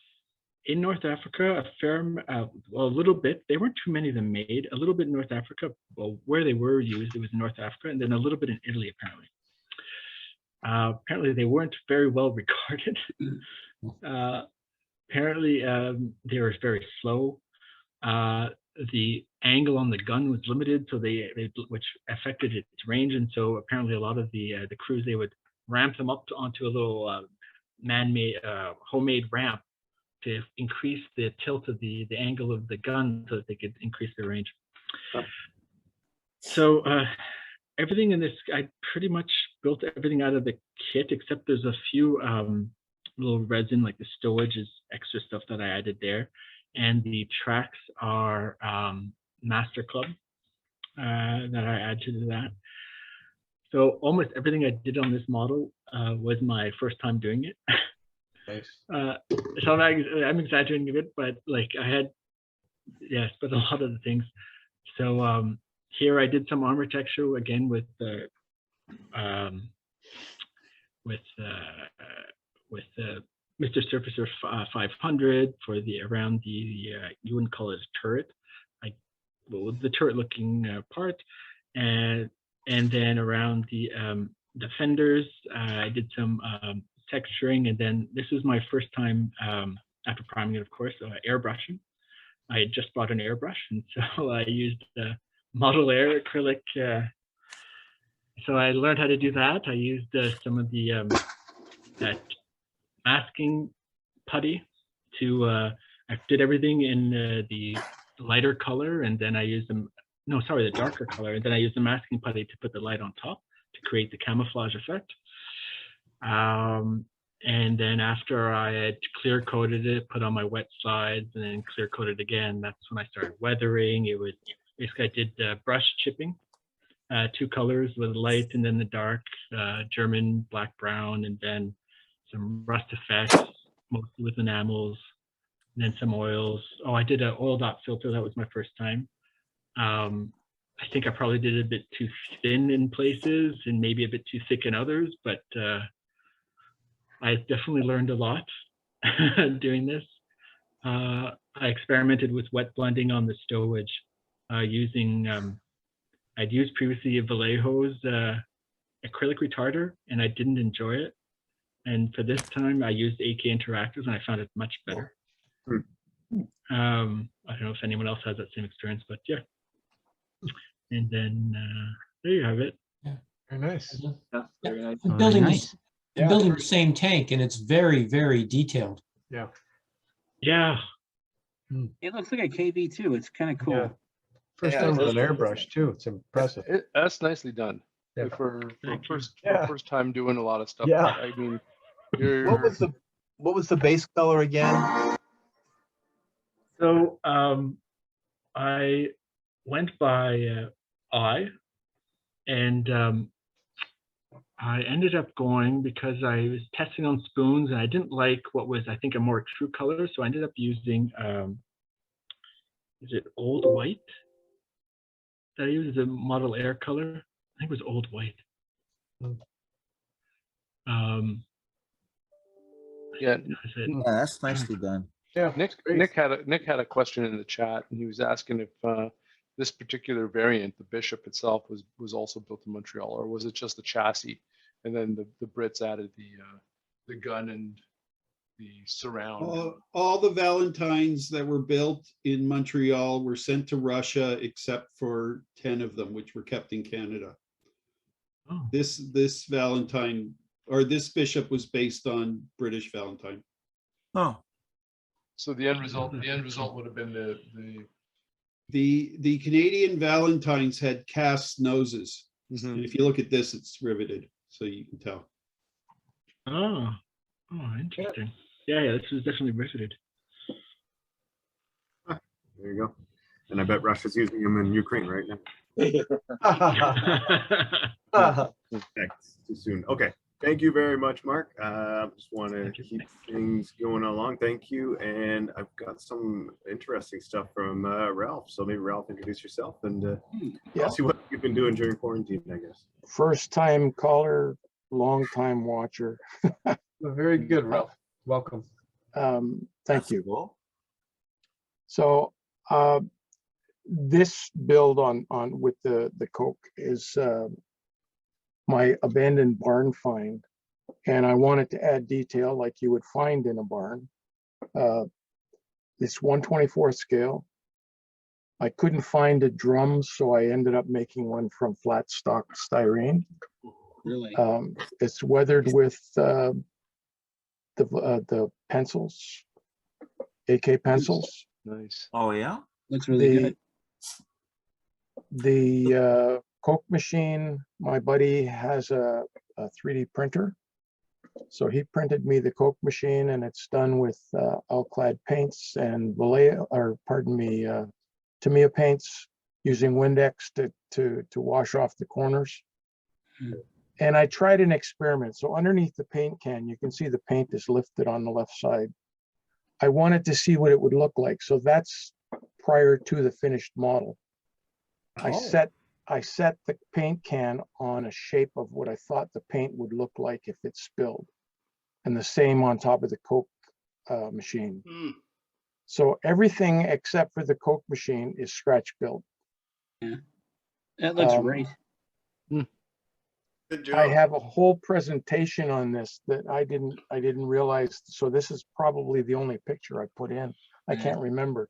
Speaker 16: in North Africa, well, a little bit. There weren't too many of them made. A little bit in North Africa. Well, where they were used, it was in North Africa, and then a little bit in Italy, apparently. Apparently, they weren't very well regarded. Apparently, they were very slow. The angle on the gun was limited, so which affected its range, and so apparently a lot of the crews, they would ramp them up onto a little man-made, homemade ramp to increase the tilt of the angle of the gun so that they could increase their range. So everything in this, I pretty much built everything out of the kit, except there's a few little resin, like the stowage is extra stuff that I added there. And the tracks are Master Club that I add to that. So almost everything I did on this model was my first time doing it.
Speaker 2: Nice.
Speaker 16: So I'm exaggerating a bit, but like I had, yes, but a lot of the things. So here I did some armor texture again with Mr. Surfacer 500 for the around the you wouldn't call it a turret, well, the turret looking part, and then around the fenders I did some texturing, and then this is my first time after priming it, of course, airbrushing. I had just bought an airbrush, and so I used Model Air acrylic. So I learned how to do that. I used some of the that masking putty to I did everything in the lighter color, and then I used the darker color, and then I used the masking putty to put the light on top to create the camouflage effect. And then after I had clear coated it, put on my wet slides, and then clear coated again, that's when I started weathering. It was basically I did brush chipping, 2 colors with light and then the dark, German black brown, and then some rust effects, mostly with enamels, and then some oils. Oh, I did an oil dot filter. That was my first time. I think I probably did it a bit too thin in places and maybe a bit too thick in others, but I definitely learned a lot doing this. I experimented with wet blending on the stowage using, I'd used previously Vallejo's acrylic retarder, and I didn't enjoy it. And for this time, I used AK Interactives, and I found it much better. I don't know if anyone else has that same experience, but yeah. And then there you have it.
Speaker 2: Yeah, very nice.
Speaker 1: Yeah, very nice.
Speaker 13: I'm building the same tank, and it's very, very detailed.
Speaker 2: Yeah.
Speaker 16: Yeah.
Speaker 11: It looks like a KV2. It's kind of cool.
Speaker 2: Yeah. First time with an airbrush too. It's impressive.
Speaker 10: That's nicely done.
Speaker 2: Yeah.
Speaker 10: For first time doing a lot of stuff.
Speaker 2: Yeah.
Speaker 10: I mean, you're...
Speaker 17: What was the base color again?
Speaker 16: So I went by eye, and I ended up going because I was testing on spoons, and I didn't like what was, I think, a more true color. So I ended up using, is it Old White? that I use is a model air color. I think it was old white.
Speaker 10: Yeah,
Speaker 3: that's nicely done.
Speaker 2: Yeah,
Speaker 10: Nick had a question in the chat, and he was asking if this particular variant, the Bishop itself, was also built in Montreal, or was it just the chassis, and then the Brits added the gun and the surround.
Speaker 4: All the Valentines that were built in Montreal were sent to Russia, except for 10 of them, which were kept in Canada.
Speaker 16: Oh.
Speaker 4: This Valentine, or this Bishop, was based on British Valentine.
Speaker 3: Oh.
Speaker 10: So the end result would have been
Speaker 4: the Canadian Valentines had cast noses.
Speaker 10: Mm-hmm.
Speaker 4: And if you look at this, it's riveted, so you can tell.
Speaker 16: Oh, interesting. Yeah, this was definitely riveted.
Speaker 5: There you go. And I bet Russia's using them in Ukraine right now. Thanks. Too soon. Okay. Thank you very much, Mark. Just want to keep things going along. Thank you. And I've got some interesting stuff from Ralph. So maybe Ralph, introduce yourself and see what you've been doing during quarantine, I guess.
Speaker 9: First time caller, long time watcher.
Speaker 2: Very good, Ralph. Welcome.
Speaker 9: Thank you. Cool. So this build on with the Coke is my abandoned barn find, and I wanted to add detail like you would find in a barn. This 1/24 scale. I couldn't find a drum, so I ended up making one from flat stock styrene.
Speaker 11: Really?
Speaker 9: It's weathered with the pencils, AK pencils.
Speaker 10: Nice.
Speaker 3: Oh yeah.
Speaker 11: Looks really good.
Speaker 9: The Coke machine, my buddy has a 3D printer. So he printed me the Coke machine, and it's done with Alclad paints and Tamiya paints using Windex to wash off the corners. And I tried an experiment. So underneath the paint can, you can see the paint is lifted on the left side. I wanted to see what it would look like. So that's prior to the finished model. I set the paint can on a shape of what I thought the paint would look like if it spilled, and the same on top of the Coke machine. So everything except for the Coke machine is scratch built.
Speaker 11: Yeah, that looks great.
Speaker 5: Good job.
Speaker 9: I have a whole presentation on this that I didn't realize. So this is probably the only picture I put in. I can't remember.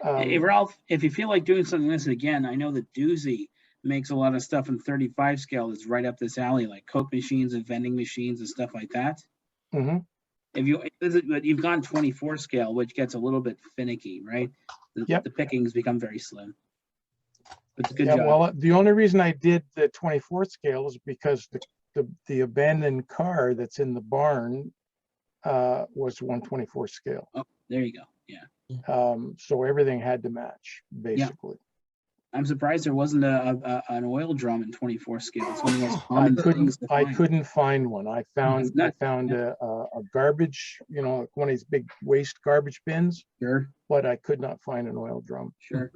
Speaker 11: Hey, Ralph, if you feel like doing something like this again, I know that Doozy makes a lot of stuff in 35 scale that's right up this alley, like Coke machines and vending machines and stuff like that.
Speaker 9: Mm-hmm.
Speaker 11: But you've gone 24 scale, which gets a little bit finicky, right? The pickings become very slim. But it's a good job.
Speaker 9: Well, the only reason I did the 24 scale is because the abandoned car that's in the barn was 1/24 scale.
Speaker 11: Oh, there you go. Yeah.
Speaker 9: So everything had to match, basically.
Speaker 11: Yeah. I'm surprised there wasn't an oil drum in 24 scale. It's one of the most common things to
Speaker 9: I
Speaker 11: find.
Speaker 9: couldn't find one. I found a garbage, one of these big waste garbage bins.
Speaker 11: Sure.
Speaker 9: But I could not find an oil drum.
Speaker 11: Sure.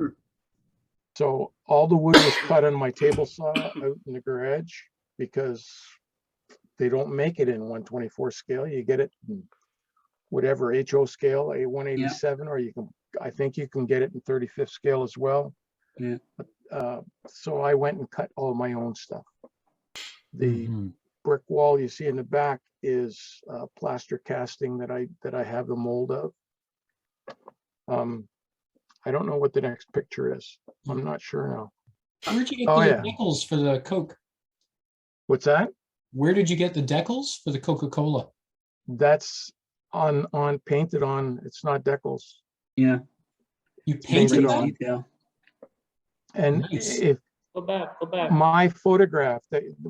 Speaker 9: So all the wood was cut on my table saw out in the garage because they don't make it in 1/24 scale. You get it in whatever HO scale, a 187, or I think you can get it in 35th scale as well.
Speaker 11: Yeah.
Speaker 9: So I went and cut all my own stuff. The brick wall you see in the back is plaster casting that I have the mold of. I don't know what the next picture is. I'm not sure now.
Speaker 13: Where'd you get the decals for the Coke?
Speaker 9: What's that?
Speaker 13: Where did you get the decals for the Coca-Cola?
Speaker 9: That's on painted on. It's not decals.
Speaker 11: Yeah.
Speaker 13: You painted
Speaker 9: on.
Speaker 11: Detail.
Speaker 9: And
Speaker 13: Nice.
Speaker 9: if
Speaker 11: Go back.
Speaker 9: my photograph,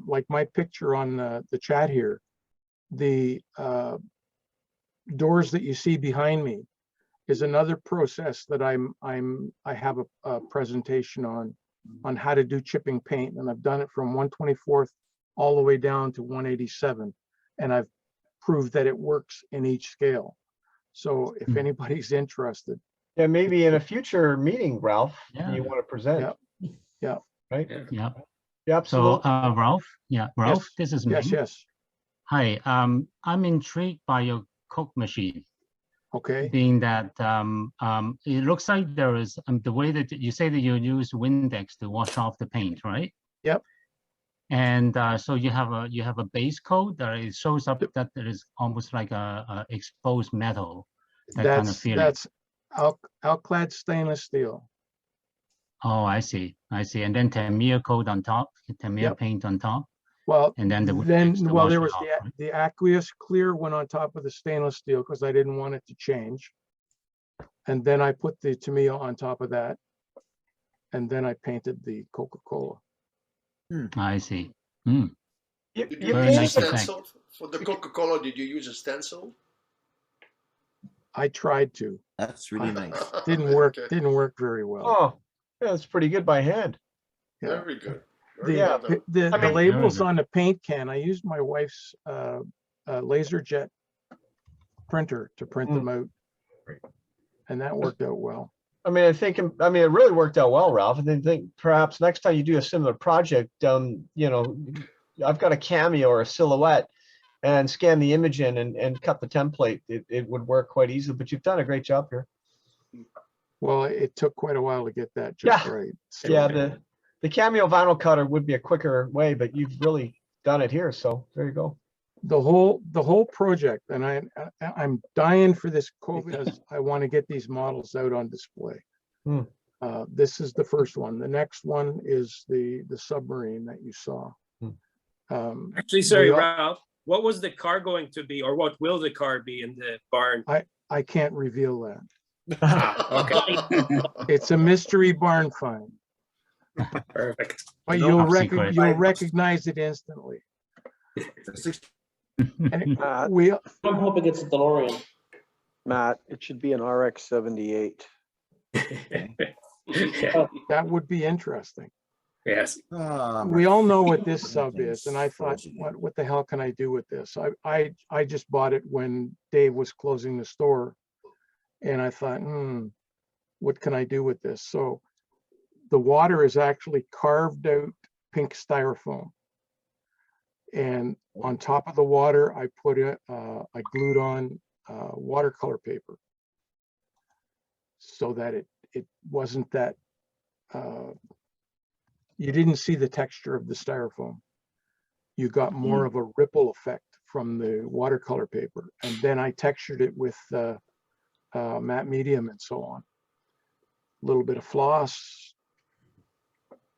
Speaker 9: like my picture on the chat here, the doors that you see behind me is another process that I have a presentation on how to do chipping paint, and I've done it from 1/24 all the way down to 187, and I've proved that it works in each scale. So if anybody's interested.
Speaker 2: Yeah, maybe in a future meeting, Ralph, you want to present.
Speaker 9: Yeah.
Speaker 2: right?
Speaker 18: Yeah.
Speaker 2: Yeah,
Speaker 18: So,
Speaker 2: absolutely.
Speaker 18: Ralph, Ralph,
Speaker 9: Yes.
Speaker 18: this is
Speaker 9: Yes,
Speaker 18: me.
Speaker 9: yes.
Speaker 18: Hi, I'm intrigued by your Coke machine,
Speaker 9: Okay.
Speaker 18: being that it looks like there is the way that you say that you use Windex to wash off the paint, right?
Speaker 9: Yep.
Speaker 18: And so you have a base coat that it shows up that there is almost like a exposed metal, that kind of feeling.
Speaker 9: That's alclad stainless steel.
Speaker 18: Oh, I see. And then Tamiya coat on top, Tamiya
Speaker 9: Yep.
Speaker 18: paint on top.
Speaker 9: Well,
Speaker 18: And then
Speaker 9: well, there was
Speaker 18: off, right?
Speaker 9: the aqueous clear went on top of the stainless steel because I didn't want it to change. And then I put the Tamiya on top of that. And then I painted the Coca-Cola.
Speaker 18: I see. Hmm.
Speaker 2: You
Speaker 19: Did you
Speaker 18: Very
Speaker 19: use a
Speaker 18: nice effect.
Speaker 19: stencil for the Coca-Cola? Did you use a stencil?
Speaker 9: I tried to.
Speaker 3: That's really nice.
Speaker 9: Didn't work.
Speaker 19: Okay.
Speaker 9: Didn't work very well.
Speaker 2: Oh, yeah, it's pretty good by hand.
Speaker 9: Yeah.
Speaker 19: Very good.
Speaker 9: The,
Speaker 19: Very well done.
Speaker 9: the labels on the paint can, I used my wife's laser jet printer to print them out. And that worked out well.
Speaker 2: I mean, it really worked out well, Ralph. And then think perhaps next time you do a similar project, you know, I've got a cameo or a silhouette, and scan the image in and cut the template. It would work quite easily, but you've done a great job here.
Speaker 9: Well, it took quite a while to get that just right. So,
Speaker 2: Yeah, the cameo vinyl cutter would be a quicker way, but you've really done it here. So there you go.
Speaker 9: the whole project, and I'm dying for this COVID as I want to get these models out on display. This is the first one. The next one is the submarine that you saw.
Speaker 6: Actually, sorry, Ralph, what was the car going to be, or what will the car be in the barn?
Speaker 9: I can't reveal that.
Speaker 6: Okay.
Speaker 9: It's a mystery barn find.
Speaker 6: Perfect.
Speaker 9: But
Speaker 6: No
Speaker 9: you'll recognize it instantly. And
Speaker 20: I'm hoping it's a DeLorean.
Speaker 21: Matt, it should be an RX 78.
Speaker 9: That would be interesting.
Speaker 6: Yes.
Speaker 9: We all know what this sub is, and I thought, what the hell can I do with this? I just bought it when Dave was closing the store, and I thought, what can I do with this? So the water is actually carved out pink styrofoam, and on top of the water, I put it, I glued on watercolor paper, so that it wasn't that. You didn't see the texture of the styrofoam. You got more of a ripple effect from the watercolor paper. And then I textured it with matte medium and so on. A little bit of floss,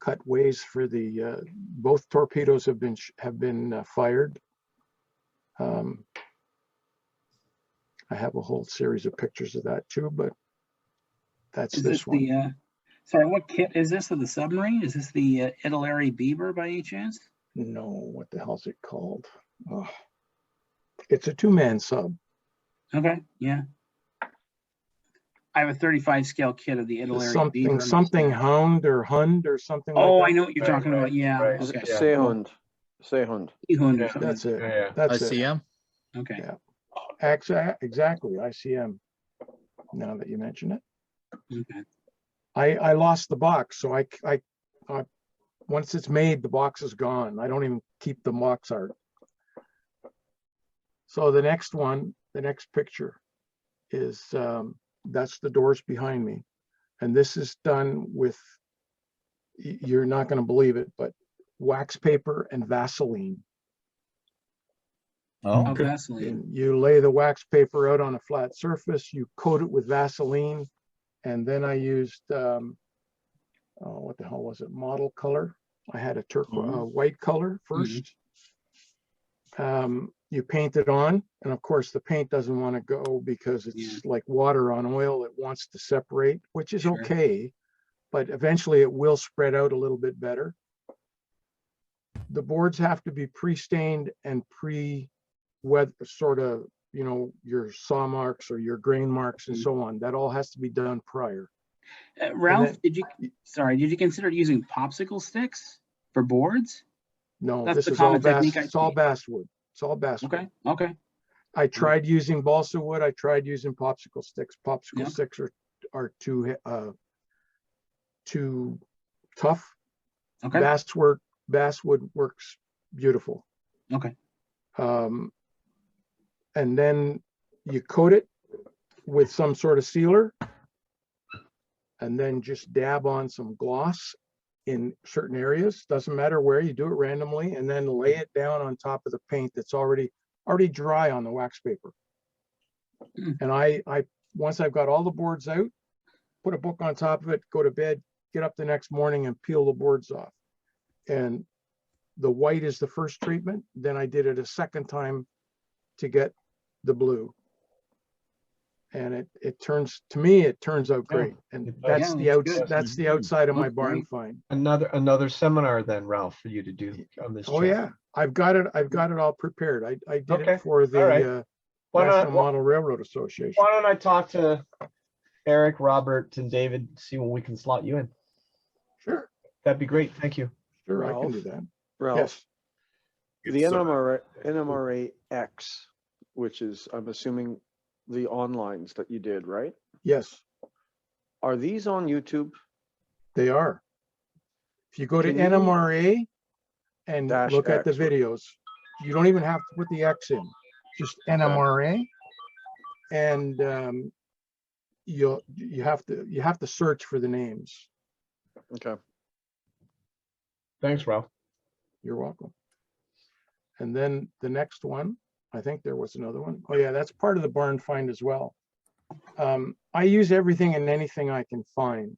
Speaker 9: cut ways for the, both torpedoes have been fired. I have a whole series of pictures of that too, but that's this one.
Speaker 11: Sorry, what kit is this of the submarine? Is this the Italeri Beaver by any chance?
Speaker 9: No, what the hell's it called? Oh, it's a two-man sub.
Speaker 11: Okay, yeah. I have a 35 scale kit of the Italeri Beaver.
Speaker 9: Something Hound or Hund or something like that.
Speaker 11: Oh, I know what you're talking about. Yeah. Okay.
Speaker 21: Seehund. Seehund.
Speaker 11: Seehund or something.
Speaker 9: That's it. That's
Speaker 15: ICM?
Speaker 9: it.
Speaker 11: Okay.
Speaker 9: Yeah. Exactly. ICM. Now that you mention it.
Speaker 11: Okay.
Speaker 9: I lost the box, so I once it's made, the box is gone. I don't even keep the box art. So the next one, the next picture is that's the doors behind me, and this is done with, you're not going to believe it, but wax paper and Vaseline.
Speaker 11: Oh, Vaseline.
Speaker 9: And you lay the wax paper out on a flat surface, you coat it with Vaseline. And then I used, what the hell was it? Model color. I had a turquoise, white color first. You paint it on, and of course the paint doesn't want to go because it's like water on oil. It wants to separate, which is okay, but eventually it will spread out a little bit better. The boards have to be pre-stained and pre-wet, sort of, you know, your saw marks or your grain marks and so on. That all has to be done prior.
Speaker 11: Ralph, did you consider using popsicle sticks for boards?
Speaker 9: No,
Speaker 11: That's
Speaker 9: this
Speaker 11: the
Speaker 9: is all
Speaker 11: common technique
Speaker 9: it's all basswood. It's all basswood.
Speaker 11: Okay. Okay.
Speaker 9: I tried using balsa wood. I tried using popsicle sticks. Popsicle sticks are too tough.
Speaker 11: Okay.
Speaker 9: basswood works beautiful.
Speaker 11: Okay.
Speaker 9: And then you coat it with some sort of sealer, and then just dab on some gloss in certain areas. Doesn't matter where, you do it randomly, and then lay it down on top of the paint that's already dry on the wax paper. And I once I've got all the boards out, put a book on top of it, go to bed, get up the next morning and peel the boards off. And the white is the first treatment. Then I did it a second time to get the blue. And it turns, to me, it turns out great. And that's that's the outside of my barn find.
Speaker 2: Another seminar then, Ralph, for you to do on this.
Speaker 9: Oh yeah, I've got it all prepared. I did
Speaker 2: Okay.
Speaker 9: it for the National Model Railroad Association.
Speaker 2: Why don't I talk to Eric, Robert, and David, see when we can slot you in?
Speaker 9: Sure.
Speaker 2: That'd be great. Thank you.
Speaker 9: Sure, I can do that.
Speaker 21: Ralph,
Speaker 9: Yes.
Speaker 21: the NMRA X, which is, I'm assuming, the onlines that you did, right?
Speaker 9: Yes,
Speaker 21: Are these on YouTube?
Speaker 9: they are. If you go to
Speaker 21: Can you-
Speaker 9: NMRA and
Speaker 21: Dash
Speaker 9: look at the
Speaker 21: X, right?
Speaker 9: videos, you don't even have to put the X in, just NMRA. And you have to search for the names.
Speaker 21: Okay.
Speaker 2: Thanks, Ralph.
Speaker 9: You're welcome. And then the next one, I think there was another one. Oh yeah, that's part of the barn find as well. I use everything and anything I can find.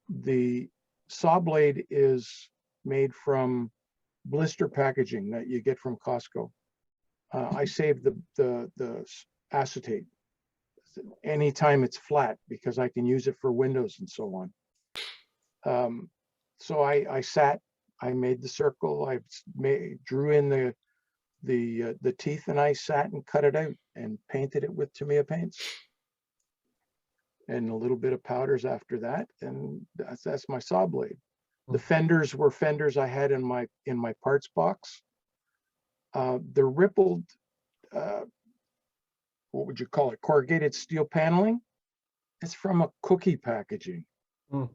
Speaker 9: The saw blade is made from blister packaging that you get from Costco. I save the acetate anytime it's flat because I can use it for windows and so on. So I made the circle. I drew in the teeth, and I sat and cut it out and painted it with Tamiya paints and a little bit of powders after that, and that's my saw blade. The fenders were fenders I had in my parts box. The rippled, what would you call it, corrugated steel paneling, it's from a cookie packaging. The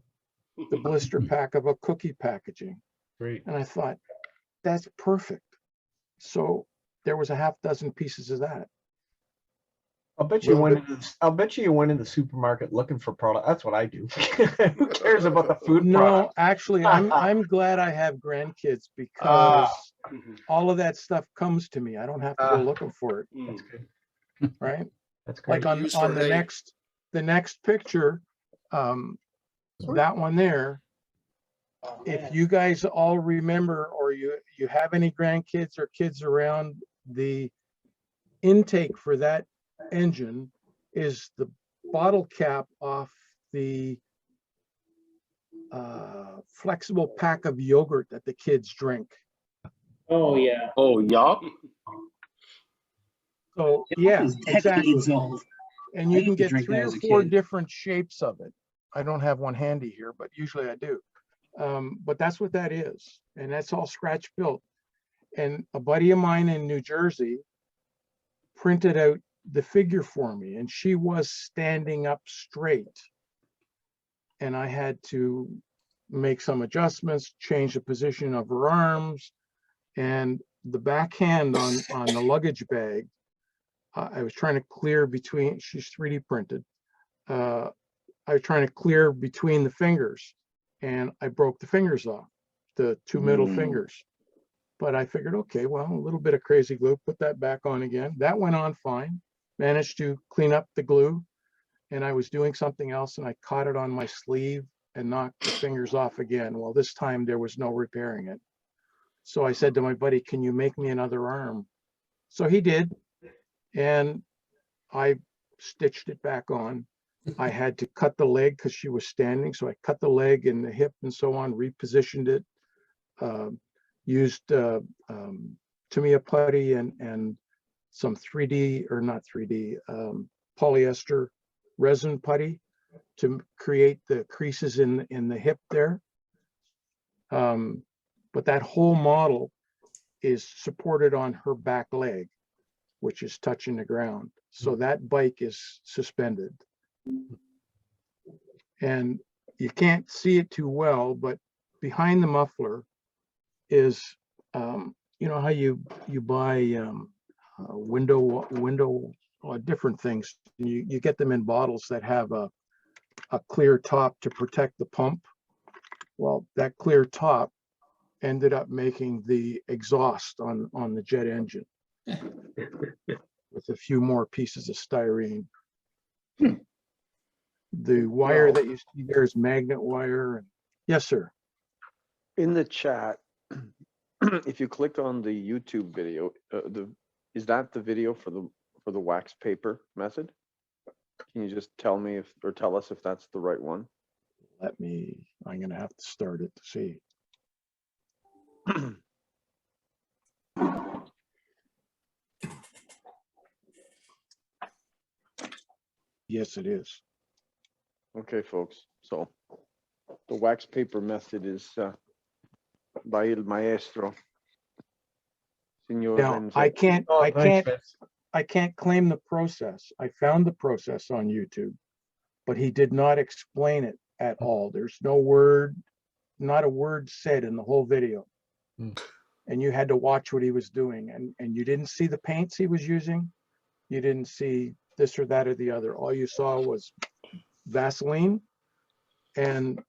Speaker 9: blister pack of a cookie packaging.
Speaker 2: Great.
Speaker 9: And I thought, that's perfect. So there was a half dozen pieces of that.
Speaker 2: I'll bet you went into the supermarket looking for product. That's what I do. Who cares about the food
Speaker 9: No,
Speaker 2: product?
Speaker 9: actually, I'm glad I have grandkids because all of that stuff comes to me. I don't have to go looking for it.
Speaker 2: That's good.
Speaker 9: Right?
Speaker 2: That's great.
Speaker 9: Like on the next picture, that one there, if you guys all remember, or you have any grandkids or kids around, the intake for that engine is the bottle cap off the flexible pack of yogurt that the kids drink.
Speaker 20: Oh yeah.
Speaker 1: Oh yeah.
Speaker 9: So yeah, exactly.
Speaker 11: Old.
Speaker 9: And you can get 3 or 4 different shapes of it. I don't have one handy here, but usually I do. But that's what that is. And that's all scratch built. And a buddy of mine in New Jersey printed out the figure for me, and she was standing up straight. And I had to make some adjustments, change the position of her arms, and the backhand on the luggage bag. I was trying to clear between, she's 3D printed. I was trying to clear between the fingers, and I broke the fingers off, the 2 middle fingers. But I figured, okay, well, a little bit of crazy glue, put that back on again. That went on fine. Managed to clean up the glue, and I was doing something else, and I caught it on my sleeve and knocked the fingers off again. Well, this time there was no repairing it. So I said to my buddy, can you make me another arm? So he did, and I stitched it back on. I had to cut the leg because she was standing, so I cut the leg and the hip and so on, repositioned it, used Tamiya putty and some 3D, or not 3D, polyester resin putty to create the creases in the hip there. But that whole model is supported on her back leg, which is touching the ground. So that bike is suspended. And you can't see it too well, but behind the muffler is, you know how you buy window different things. You get them in bottles that have a clear top to protect the pump. Well, that clear top ended up making the exhaust on the jet engine with a few more pieces of styrene. The wire that you see there is magnet wire. And yes, sir.
Speaker 21: In the chat, if you click on the YouTube video, is that the video for the wax paper method? Can you just tell me if, or tell us if that's the right one?
Speaker 9: I'm gonna have to start it to see. Yes, it is.
Speaker 21: Okay, folks. So the wax paper method is by el maestro. Senor
Speaker 9: Now,
Speaker 21: Renzo.
Speaker 9: I can't claim the process. I found the process on YouTube, but he did not explain it at all. There's not a word said in the whole video. And you had to watch what he was doing, and you didn't see the paints he was using. You didn't see this or that or the other. All you saw was Vaseline and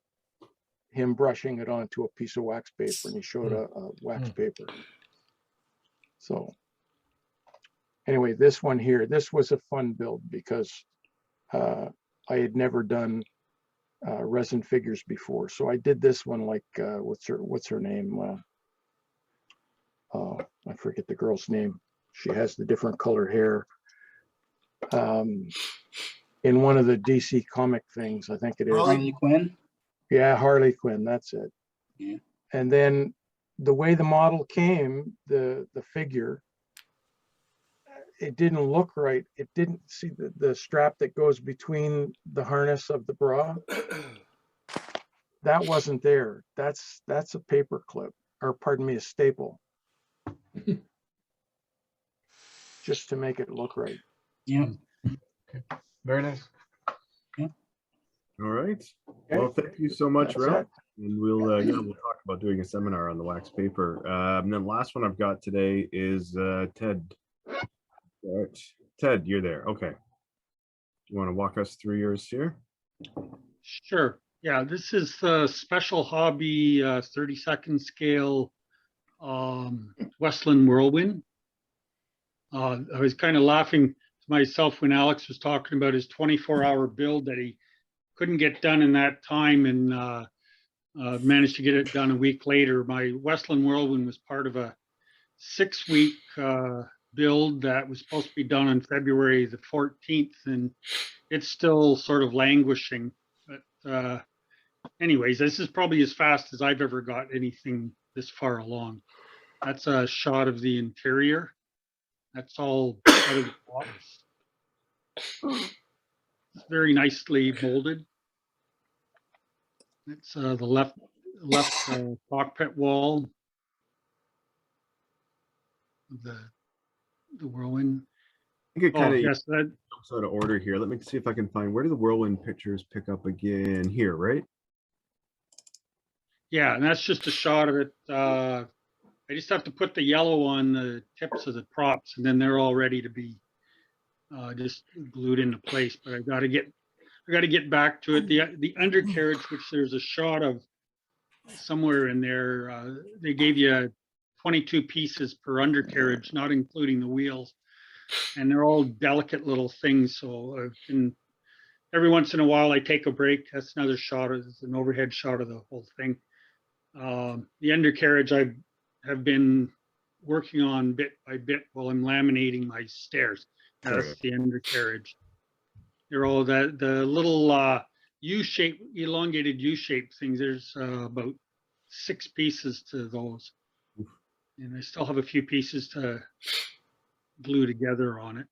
Speaker 9: him brushing it onto a piece of wax paper, and he showed a wax paper. So anyway, this one here, this was a fun build because I had never done resin figures before. So I did this one like, what's her name? I forget the girl's name. She has the different color hair. In one of the DC comic things, I think it is.
Speaker 11: Harley Quinn?
Speaker 9: Yeah, Harley Quinn, that's it.
Speaker 11: Yeah.
Speaker 9: And then the way the model came, the figure, it didn't look right. It didn't see the strap that goes between the harness of the bra. That wasn't there. That's a paper clip, or pardon me, a staple. Just to make it look right.
Speaker 11: Yeah.
Speaker 17: Okay. Very nice.
Speaker 5: All right. Well, thank you so much, Ralph. And we'll talk about doing a seminar on the wax paper. And then last one I've got today is Ted. All right. Ted, you're there. Okay. You want to walk us through yours here?
Speaker 7: Sure. Yeah, this is a special hobby 32nd scale Westland Whirlwind. I was kind of laughing to myself when Alex was talking about his 24-hour build that he couldn't get done in that time, and managed to get it done a week later. My Westland Whirlwind was part of a 6-week build that was supposed to be done on February the 14th, and it's still sort of languishing. But anyways, this is probably as fast as I've ever got anything this far along. That's a shot of the interior. That's all out of the box. It's very nicely molded. It's the left cockpit wall of the Whirlwind.
Speaker 5: I think it kind of
Speaker 7: yes, that
Speaker 5: jumps out of order here. Let me see if I can find, where do the Whirlwind pictures pick up again? Here, right?
Speaker 7: Yeah, and that's just a shot of it. I just have to put the yellow on the tips of the props, and then they're all ready to be just glued into place. But I got to get back to it. The undercarriage, which there's a shot of somewhere in there, they gave you 22 pieces per undercarriage, not including the wheels, and they're all delicate little things. So every once in a while I take a break. That's another shot. It's an overhead shot of the whole thing. The undercarriage I have been working on bit by bit while I'm laminating my stairs. That's the undercarriage. They're all the little U-shaped, elongated U-shaped things. There's about 6 pieces to those. And I still have a few pieces to glue together on it.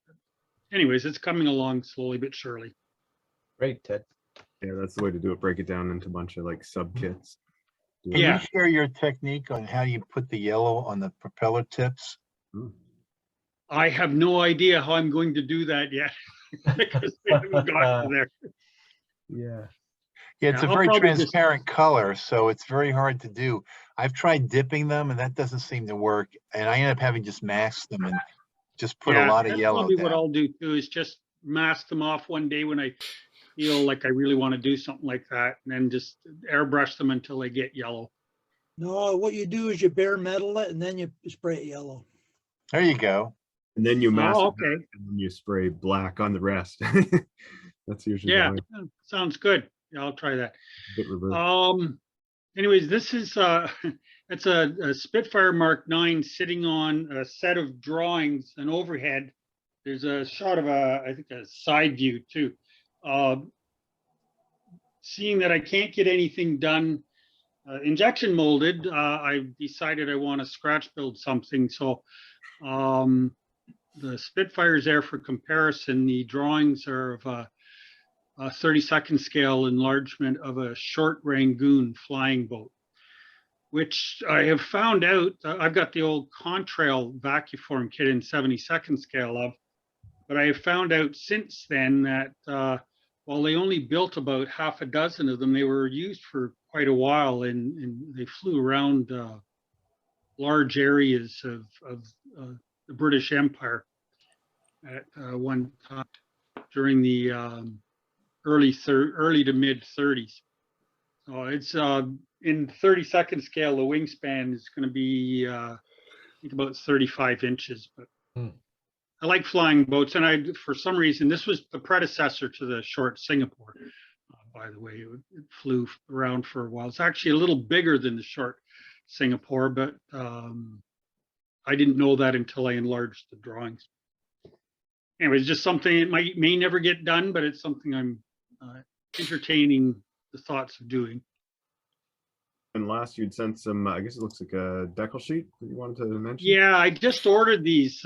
Speaker 7: Anyways, it's coming along slowly but surely.
Speaker 17: Great, Ted.
Speaker 5: Yeah, that's the way to do it. Break it down into a bunch of like sub kits.
Speaker 17: Can you share your technique on how you put the yellow on the propeller tips?
Speaker 7: I have no idea how I'm going to do that yet. Because we haven't gotten there.
Speaker 17: Yeah. Yeah, it's
Speaker 7: Yeah,
Speaker 17: a
Speaker 7: I'll
Speaker 17: very
Speaker 7: probably just-
Speaker 17: transparent color, so it's very hard to do. I've tried dipping them and that doesn't seem to work. And I end up having just mask them and just put a lot of
Speaker 7: that's
Speaker 17: yellow
Speaker 7: probably what
Speaker 17: down.
Speaker 7: I'll do too, is just mask them off one day when I feel like I really want to do something like that, and then just airbrush them until they get yellow.
Speaker 8: No, what you do is you bare metal it and then you spray it yellow.
Speaker 17: There you go.
Speaker 5: And then you mask
Speaker 7: Oh,
Speaker 5: it back,
Speaker 7: okay.
Speaker 5: and then you spray black on the rest. That's usually
Speaker 7: Yeah,
Speaker 5: the
Speaker 7: sounds good. Yeah, I'll try that.
Speaker 5: bit reverse.
Speaker 7: Anyways, this is it's a Spitfire Mark 9 sitting on a set of drawings, an overhead. There's a shot of I think a side view too. Seeing that I can't get anything done injection molded, I decided I want to scratch build something. So the Spitfire's there for comparison. The drawings are of a 32nd scale enlargement of a short Rangoon flying boat, which I have found out. I've got the old Contrail vacuform kit in 72nd scale of, but I have found out since then that while they only built about half a dozen of them, they were used for quite a while, and they flew around large areas of the British Empire at one time during the early to mid 30s. So it's in 32nd scale, the wingspan is going to be I think about 35 inches. But I like flying boats, and for some reason, this was the predecessor to the short Singapore. By the way, it flew around for a while. It's actually a little bigger than the short Singapore, but I didn't know that until I enlarged the drawings. Anyway, it's just something it may never get done, but it's something I'm entertaining the thoughts of doing.
Speaker 5: And last, you'd sent some, I guess it looks like a decal sheet that you wanted to mention.
Speaker 7: Yeah, I just ordered these.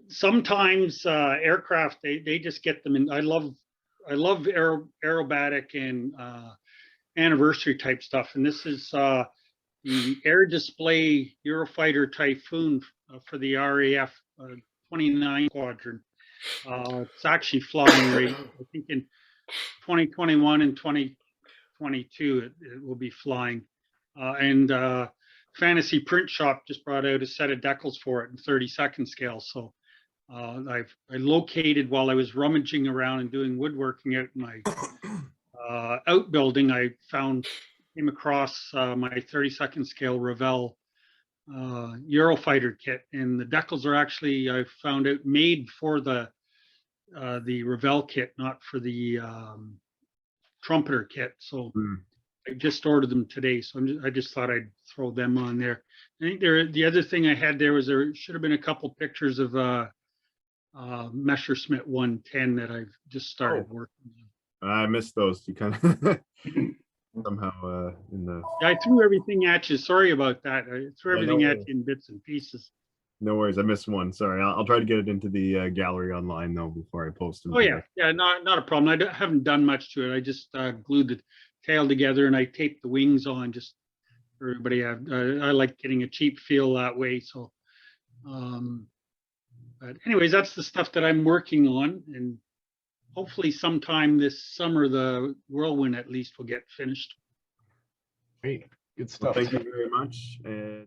Speaker 7: Sometimes aircraft they just get them, and I love aerobatic and anniversary type stuff. And this is the air display Eurofighter Typhoon for the RAF 29 Squadron. It's actually flying right, I think in 2021 and 2022 it will be flying. And Fantasy Print Shop just brought out a set of decals for it in 32nd scale. So I located, while I was rummaging around and doing woodworking out in my outbuilding, I came across my 32nd scale Revell Eurofighter kit, and the decals are actually, I found out, made for the Revell kit, not for the trumpeter kit. So I just ordered them today, so I just thought I'd throw them on there. I think the other thing I had there was there should have been a couple pictures of Messerschmitt 110 that I've just started working on.
Speaker 5: I missed those. You kind of somehow in the.
Speaker 7: Yeah, I threw everything at you. Sorry about that. I threw everything at
Speaker 5: worries.
Speaker 7: you in bits and pieces.
Speaker 5: No worries, I missed one. Sorry, I'll try to get it into the gallery online though before I post them.
Speaker 7: Oh yeah, not a problem. I haven't done much to it. I just glued the tail together and I taped the wings on. Just for everybody, I like getting a cheap feel that way. So, but anyways, that's the stuff that I'm working on, and hopefully sometime this summer the Whirlwind at least will get finished.
Speaker 2: Great, good
Speaker 5: Well,
Speaker 2: stuff.
Speaker 5: thank you very much. And